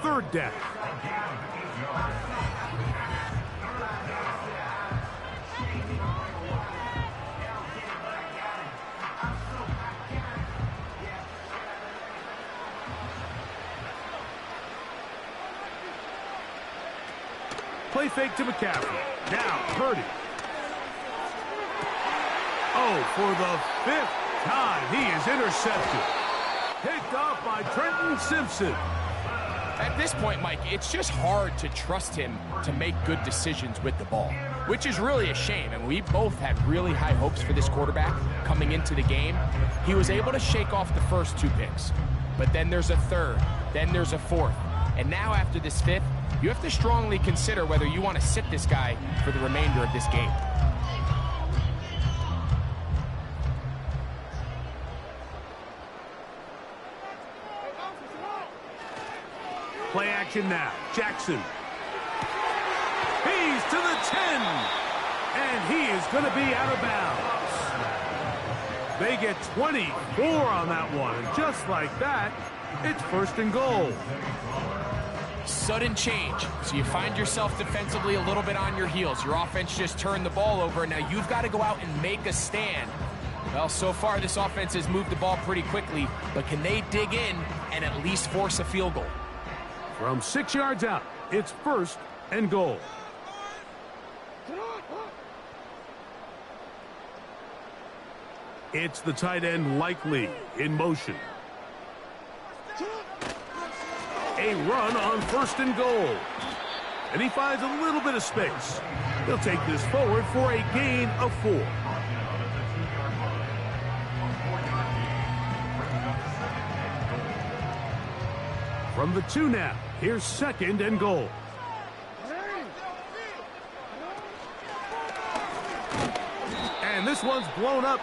Third down. Play fake to McCaffrey. Now Purdy. Oh, for the 5th time, he is intercepted. Picked off by Trenton Simpson. At this point, Mike, it's just hard to trust him to make good decisions with the ball, which is really a shame. And we both had really high hopes for this quarterback coming into the game. He was able to shake off the first 2 picks, but then there's a 3rd, then there's a 4th. And now after this 5th, you have to strongly consider whether you want to sit this guy for the remainder of this game. Play action now. Jackson. He's to the 10. And he is going to be out of bounds. They get 24 on that one. And just like that, it's 1st and goal. Sudden change. So you find yourself defensively a little bit on your heels. Your offense just turned the ball over. Now you've got to go out and make a stand. Well, so far this offense has moved the ball pretty quickly, but can they dig in and at least force a field goal? From 6 yards out, it's 1st and goal. It's the tight end Likely in motion. A run on 1st and goal. And he finds a little bit of space. He'll take this forward for a gain of 4. From the 2 now, here's 2nd and goal. And this one's blown up.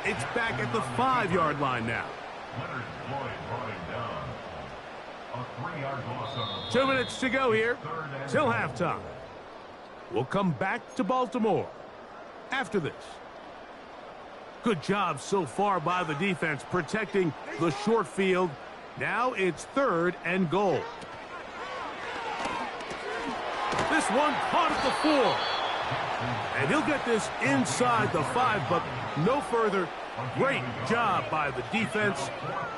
It's back at the 5-yard line now. 2 minutes to go here till halftime. We'll come back to Baltimore after this. Good job so far by the defense protecting the short field. Now it's 3rd and goal. This one caught at the 4. And he'll get this inside the 5, but no further. Great job by the defense.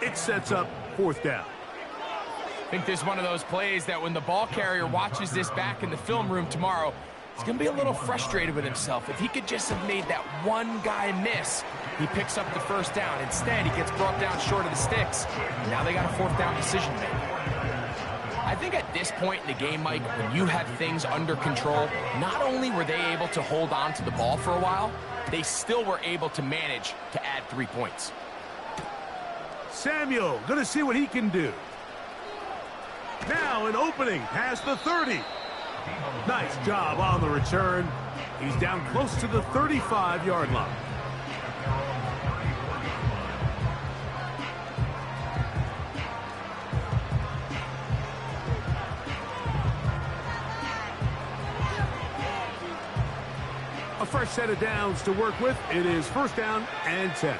It sets up 4th down. I think this is one of those plays that when the ball carrier watches this back in the film room tomorrow, he's going to be a little frustrated with himself. If he could just have made that one guy miss, he picks up the 1st down. Instead, he gets brought down short of the sticks. Now they got a 4th down decision to make. I think at this point in the game, Mike, when you have things under control, not only were they able to hold on to the ball for a while, they still were able to manage to add 3 points. Samuel going to see what he can do. Now an opening past the 30. Nice job on the return. He's down close to the 35-yard line. A fresh set of downs to work with. It is 1st down and 10.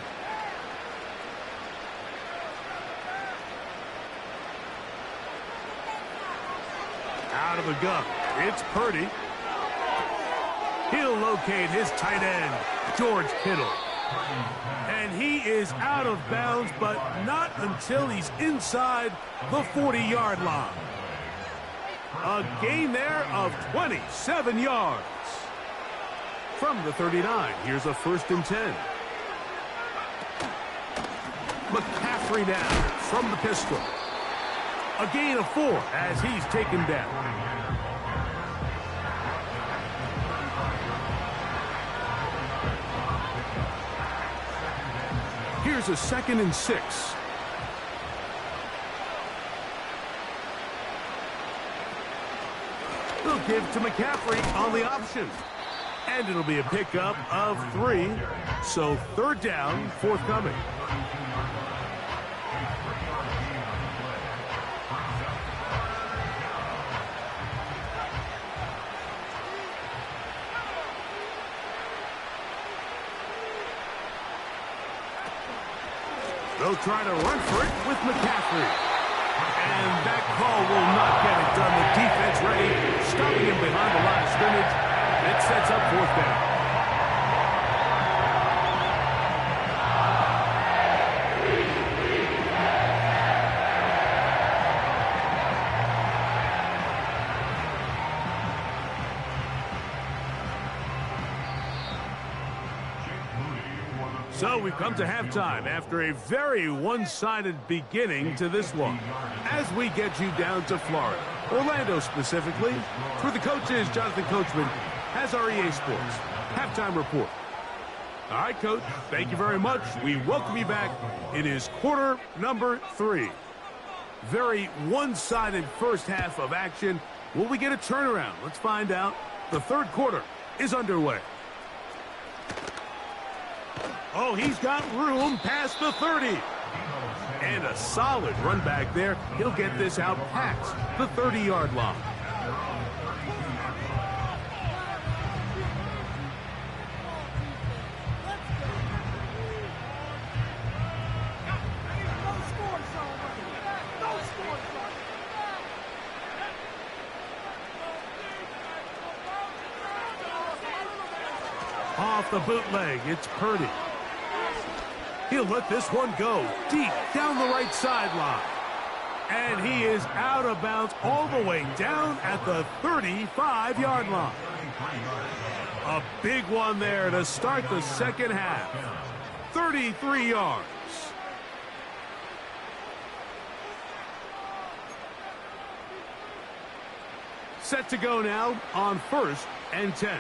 Out of the gun, it's Purdy. He'll locate his tight end, George Kittle. And he is out of bounds, but not until he's inside the 40-yard line. A gain there of 27 yards. From the 39, here's a 1st and 10. McCaffrey now from the pistol. A gain of 4 as he's taken down. Here's a 2nd and 6. They'll give to McCaffrey on the option. And it'll be a pickup of 3. So 3rd down, forthcoming. They'll try to run for it with McCaffrey. And that call will not get it done. The defense ready, stopping him behind the line of scrimmage. It sets up 4th down. So we've come to halftime after a very one-sided beginning to this one. As we get you down to Florida, Orlando specifically, for the coaches, Jonathan Coachman has our EA Sports halftime report. All right, Coach, thank you very much. We welcome you back. It is quarter number 3. Very one-sided first half of action. Will we get a turnaround? Let's find out. The 3rd quarter is underway. Oh, he's got room past the 30. And a solid run back there. He'll get this out past the 30-yard line. Off the bootleg, it's Purdy. He'll let this one go deep down the right sideline. And he is out of bounds all the way down at the 35-yard line. A big one there to start the second half. 33 yards. Set to go now on 1st and 10.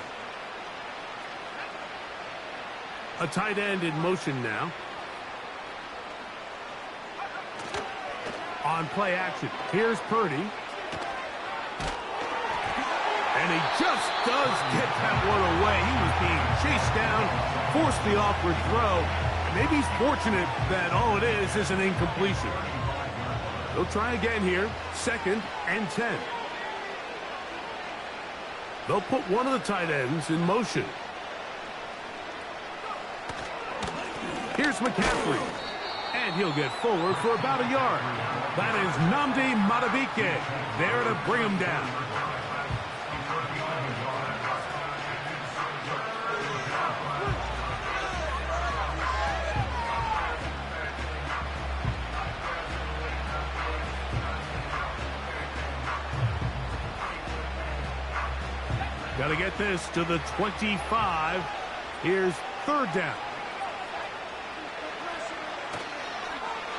A tight end in motion now. On play action, here's Purdy. And he just does get that one away. He was being chased down, forced the awkward throw. Maybe he's fortunate that all it is an incompletion. They'll try again here, 2nd and 10. They'll put one of the tight ends in motion. Here's McCaffrey. And he'll get forward for about a yard. That is Nnamdi Madubuike there to bring him down. Got to get this to the 25. Here's 3rd down.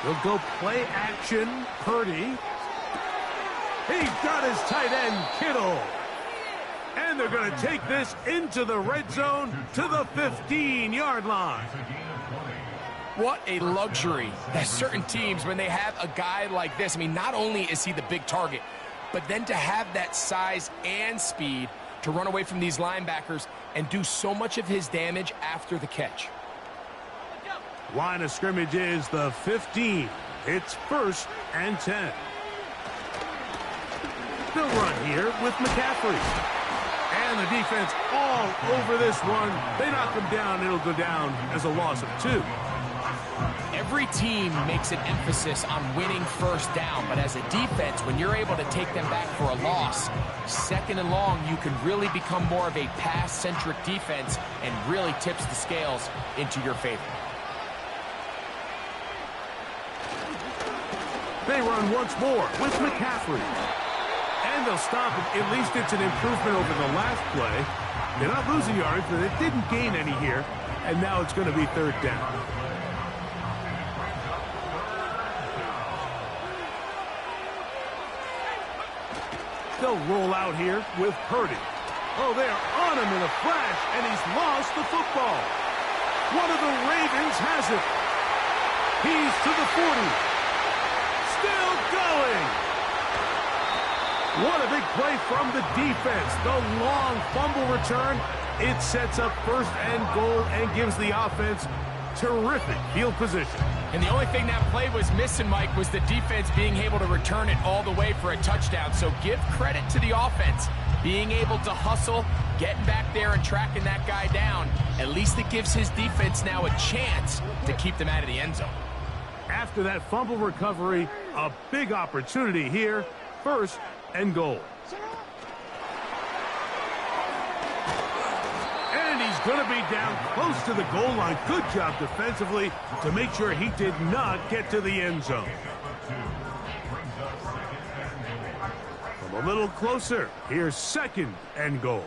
He'll go play action. Purdy. He's got his tight end, Kittle. And they're going to take this into the red zone to the 15-yard line. What a luxury that certain teams, when they have a guy like this, I mean, not only is he the big target, but then to have that size and speed to run away from these linebackers and do so much of his damage after the catch. Line of scrimmage is the 15. It's 1st and 10. They'll run here with McCaffrey. And the defense all over this one. They knock him down. It'll go down as a loss of 2. Every team makes an emphasis on winning 1st down, but as a defense, when you're able to take them back for a loss, 2nd and long, you can really become more of a pass-centric defense and really tips the scales into your favor. They run once more with McCaffrey. And they'll stop it. At least it's an improvement over the last play. They're not losing yards, but they didn't gain any here. And now it's going to be 3rd down. They'll roll out here with Purdy. Oh, they are on him in a flash, and he's lost the football. One of the Ravens has it. He's to the 40. Still going. What a big play from the defense. The long fumble return. It sets up 1st and goal and gives the offense terrific field position. And the only thing that play was missing, Mike, was the defense being able to return it all the way for a touchdown. So give credit to the offense. Being able to hustle, getting back there and tracking that guy down. At least it gives his defense now a chance to keep them out of the end zone. After that fumble recovery, a big opportunity here. 1st and goal. And he's going to be down close to the goal line. Good job defensively to make sure he did not get to the end zone. From a little closer, here's 2nd and goal.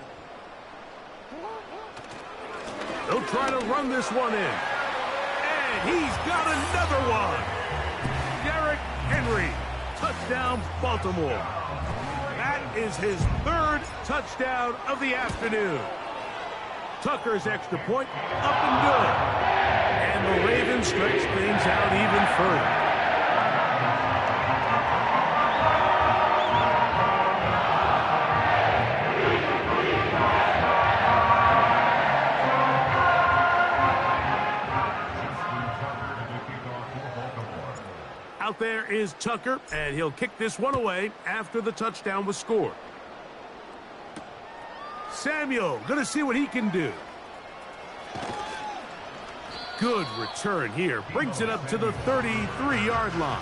They'll try to run this one in. And he's got another one. Derrick Henry. Touchdown, Baltimore. That is his 3rd touchdown of the afternoon. Tucker's extra point up and good. And the Ravens stretch things out even further. Out there is Tucker, and he'll kick this one away after the touchdown was scored. Samuel, going to see what he can do. Good return here. Brings it up to the 33-yard line.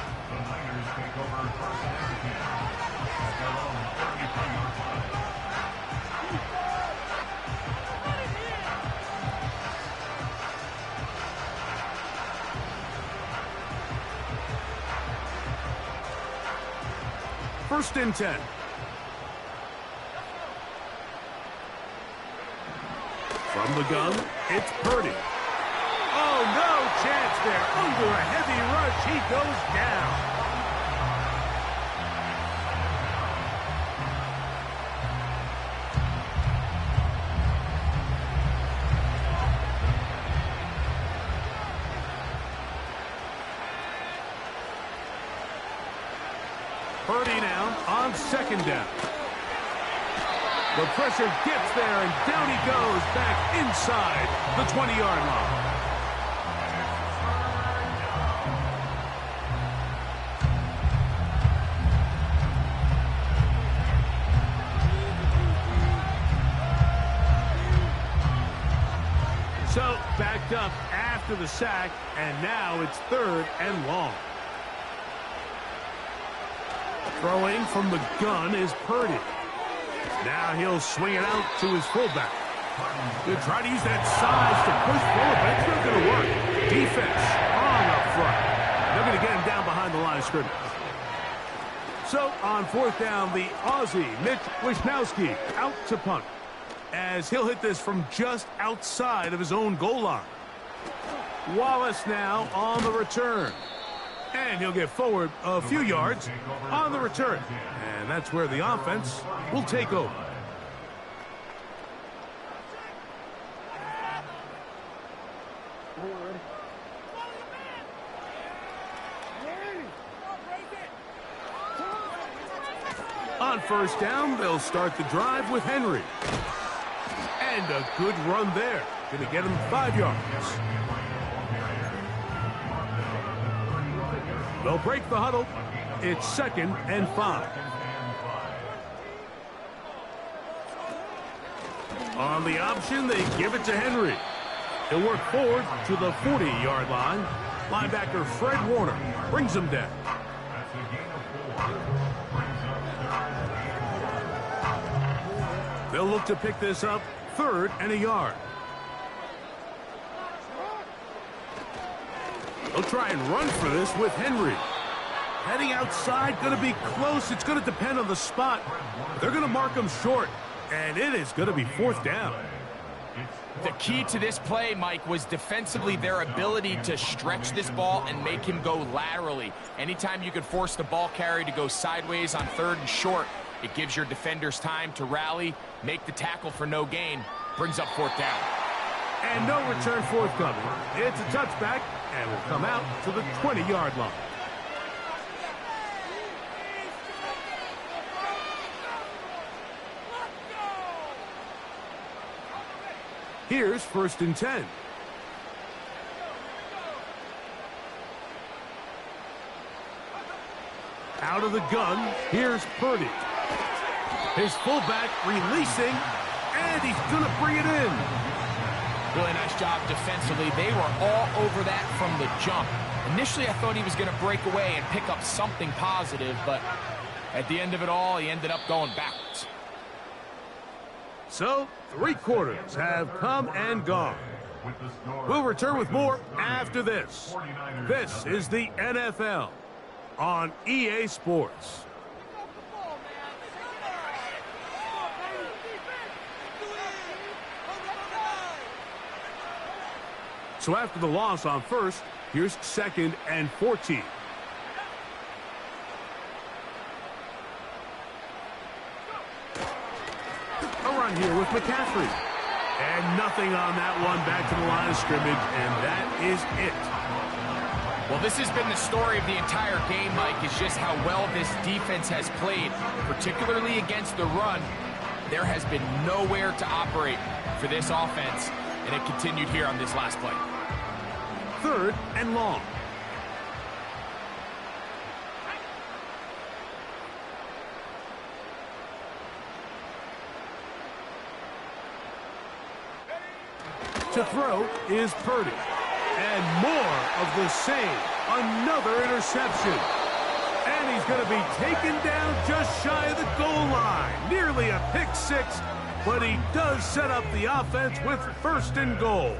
First and 10. From the gun, it's Purdy. Oh, no, chance there. Under a heavy rush, he goes down. Purdy now on second down. The pressure gets there, and down he goes back inside the 20-yard line. So, backed up after the sack, and now it's 3rd and long. Throwing from the gun is Purdy. Now he'll swing it out to his fullback. He'll try to use that size to push forward, but it's not going to work. Defense strong up front. They're going to get him down behind the line of scrimmage. So, on 4th down, the Aussie, Mitch Wishnowsky, out to punt, as he'll hit this from just outside of his own goal line. Wallace now on the return. And he'll get forward a few yards on the return. And that's where the offense will take over. On 1st down, they'll start the drive with Henry. And a good run there. Going to get him 5 yards. They'll break the huddle. It's 2nd and 5. On the option, they give it to Henry. He'll work forward to the 40-yard line. Linebacker Fred Warner brings him down. They'll look to pick this up 3rd and a yard. They'll try and run for this with Henry. Heading outside, going to be close. It's going to depend on the spot. They're going to mark him short, and it is going to be 4th down. The key to this play, Mike, was defensively their ability to stretch this ball and make him go laterally. Anytime you could force the ball carrier to go sideways on 3rd and short, it gives your defenders time to rally, make the tackle for no gain, brings up 4th down. And no return forthcoming. It's a touchback, and will come out to the 20-yard line. Here's 1st and 10. Out of the gun, here's Purdy. His fullback releasing, and he's going to bring it in. Really nice job defensively. They were all over that from the jump. Initially, I thought he was going to break away and pick up something positive, but at the end of it all, he ended up going backwards. So, 3 quarters have come and gone. We'll return with more after this. This is the NFL on EA Sports. So after the loss on 1st, here's 2nd and 14. A run here with McCaffrey. And nothing on that one, back to the line of scrimmage, and that is it. Well, this has been the story of the entire game, Mike, is just how well this defense has played, particularly against the run. There has been nowhere to operate for this offense, and it continued here on this last play. 3rd and long. To throw is Purdy. And more of the same. Another interception. And he's going to be taken down just shy of the goal line. Nearly a pick 6, but he does set up the offense with 1st and goal.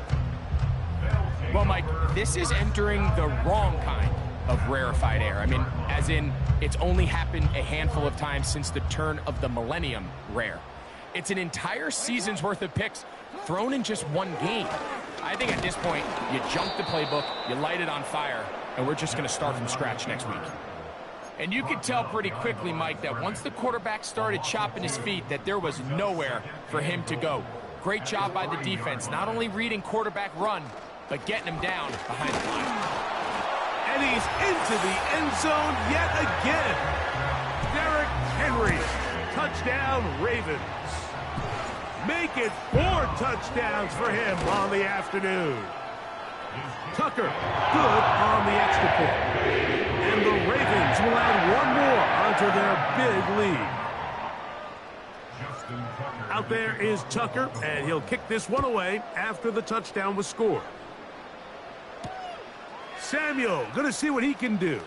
Well, Mike, this is entering the wrong kind of rarefied air. I mean, as in, it's only happened a handful of times since the turn of the millennium rare. It's an entire season's worth of picks thrown in just one game. I think at this point, you jump the playbook, you light it on fire, and we're just going to start from scratch next week. And you could tell pretty quickly, Mike, that once the quarterback started chopping his feet, that there was nowhere for him to go. Great job by the defense, not only reading quarterback run, but getting him down behind the line. And he's into the end zone yet again. Derrick Henry, touchdown Ravens. Make it 4 touchdowns for him on the afternoon. Tucker, good on the extra point. And the Ravens will add one more onto their big lead. Out there is Tucker, and he'll kick this one away after the touchdown was scored. Samuel, going to see what he can do.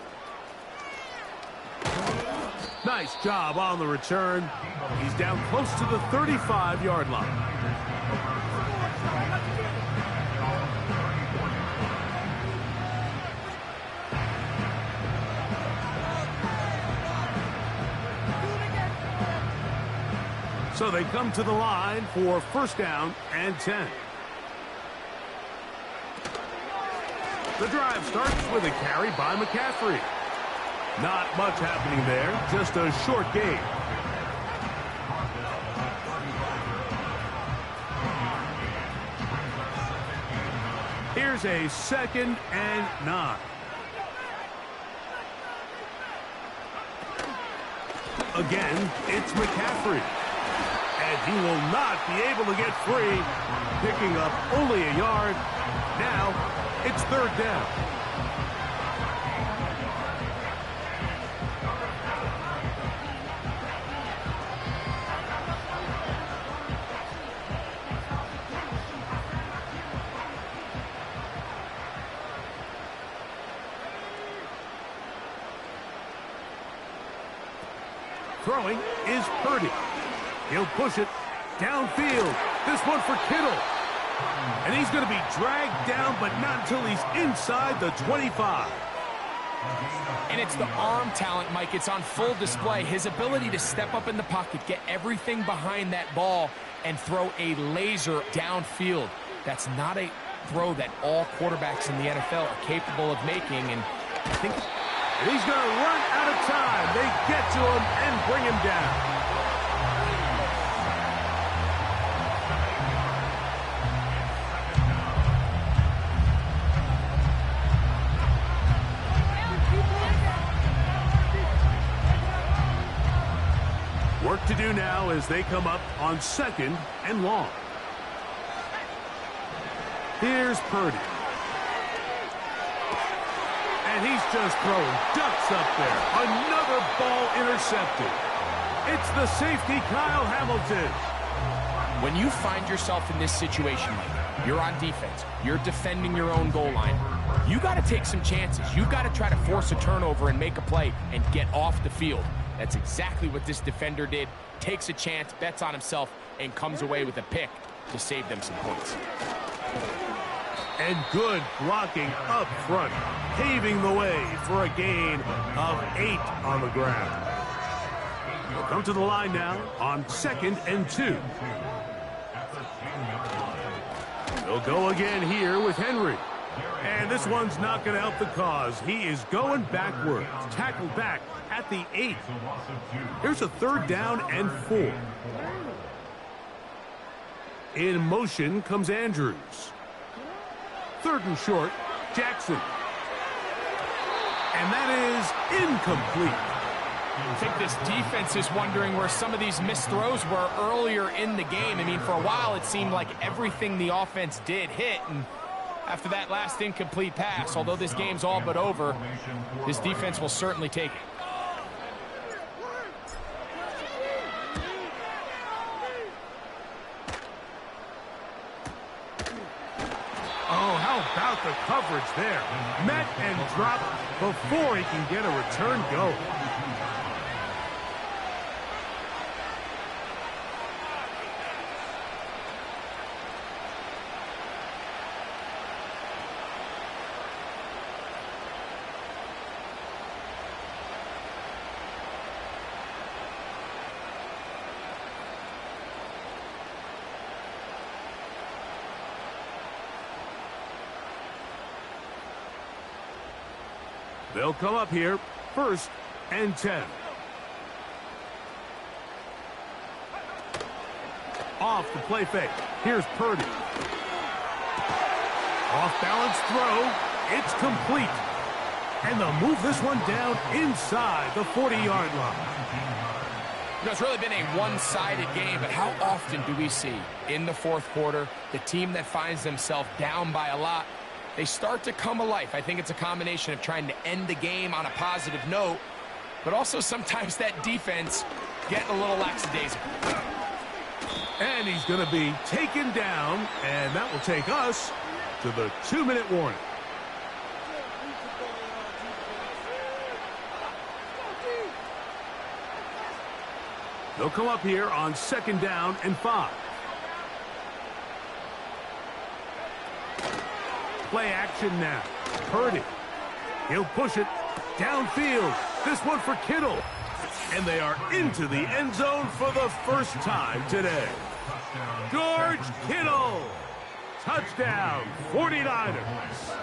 Nice job on the return. He's down close to the 35-yard line. So they come to the line for first down and 10. The drive starts with a carry by McCaffrey. Not much happening there, just a short gain. Here's a 2nd and 9. Again, it's McCaffrey. And he will not be able to get free, picking up only a yard. Now, it's 3rd down. Throwing is Purdy. He'll push it downfield. This one for Kittle. And he's going to be dragged down, but not until he's inside the 25. And it's the arm talent, Mike. It's on full display. His ability to step up in the pocket, get everything behind that ball, and throw a laser downfield. That's not a throw that all quarterbacks in the NFL are capable of making. And I think he's going to run out of time. They get to him and bring him down. Work to do now as they come up on 2nd and long. Here's Purdy. And he's just throwing ducks up there. Another ball intercepted. It's the safety, Kyle Hamilton. When you find yourself in this situation, Mike, you're on defense, you're defending your own goal line, you got to take some chances. You got to try to force a turnover and make a play and get off the field. That's exactly what this defender did. Takes a chance, bets on himself, and comes away with a pick to save them some points. And good blocking up front, paving the way for a gain of 8 on the ground. We'll come to the line now on 2nd and 2. They'll go again here with Henry. And this one's not going to help the cause. He is going backwards. Tackled back at the 8. Here's a 3rd down and 4. In motion comes Andrews. 3rd and short, Jackson. And that is incomplete. I think this defense is wondering where some of these missed throws were earlier in the game. I mean, for a while it seemed like everything the offense did hit, and after that last incomplete pass, although this game's all but over, this defense will certainly take it. Oh, how about the coverage there? Met and dropped before he can get a return go. They'll come up here, 1st and 10. Off the play fake. Here's Purdy. Off-balance throw. It's complete. And they'll move this one down inside the 40-yard line. You know, it's really been a one-sided game, but how often do we see in the 4th quarter the team that finds themselves down by a lot, they start to come alive? I think it's a combination of trying to end the game on a positive note, but also sometimes that defense getting a little lackadaisical. And he's going to be taken down, and that will take us to the 2-minute warning. They'll come up here on 2nd down and 5. Play action now. Purdy. He'll push it downfield. This one for Kittle. And they are into the end zone for the first time today. George Kittle. Touchdown, 49ers.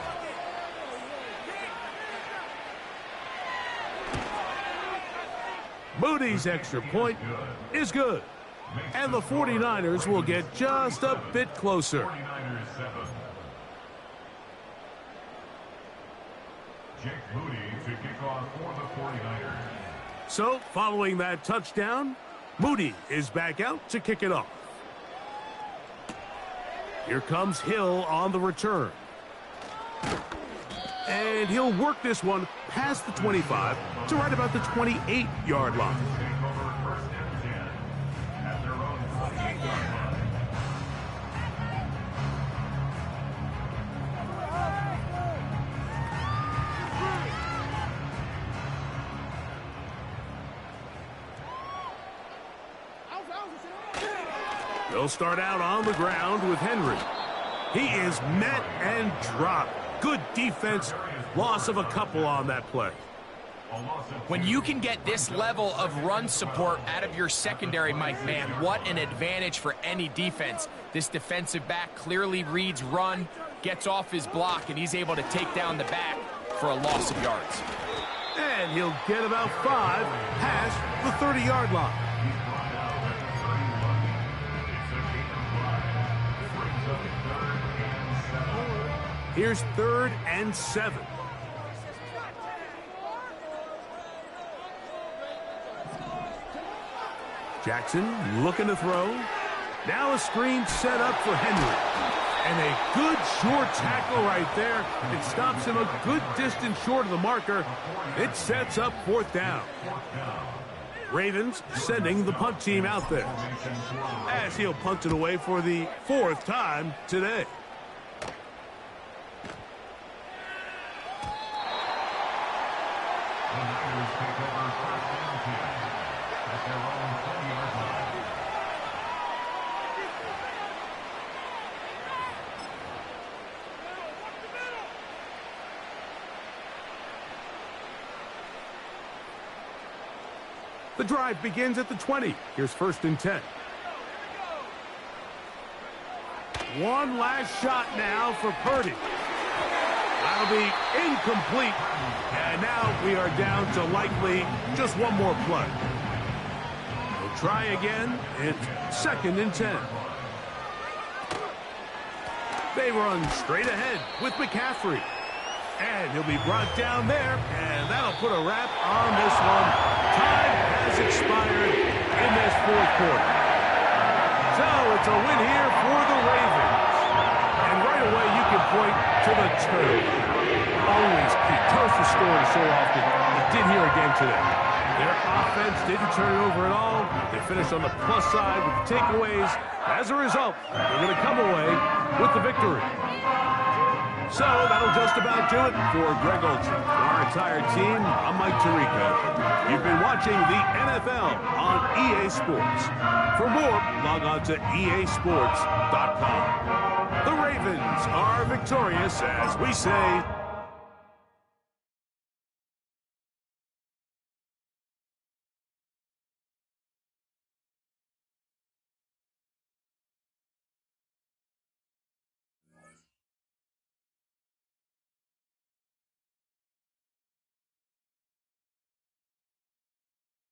Moody's extra point is good. And the 49ers will get just a bit closer. Jake Moody to kick off for the 49ers. So, following that touchdown, Moody is back out to kick it off. Here comes Hill on the return. And he'll work this one past the 25 to right about the 28-yard line. They'll start out on the ground with Henry. He is met and dropped. Good defense. Loss of a couple on that play. When you can get this level of run support out of your secondary, Mike, man, what an advantage for any defense. This defensive back clearly reads run, gets off his block, and he's able to take down the back for a loss of yards. And he'll get about 5 past the 30-yard line. Here's 3rd and 7. Jackson looking to throw. Now a screen set up for Henry. And a good short tackle right there. It stops him a good distance short of the marker. It sets up 4th down. Ravens sending the punt team out there, as he'll punt it away for the 4th time today. The drive begins at the 20. Here's 1st and 10. One last shot now for Purdy. That'll be incomplete. And now we are down to likely just one more play. We'll try again. It's 2nd and 10. They run straight ahead with McCaffrey. And he'll be brought down there, and that'll put a wrap on this one. Time has expired in this 4th quarter. So it's a win here for the Ravens. And right away you can point to the turn. Always key. Turf is scoring so often. It did here again today. Their offense didn't turn it over at all. They finished on the plus side with the takeaways. As a result, they're going to come away with the victory. So that'll just about do it for Greg Olsen. For our entire team, I'm Mike Tirico. You've been watching the NFL on EA Sports. For more, log on to easports.com. The Ravens are victorious as we say,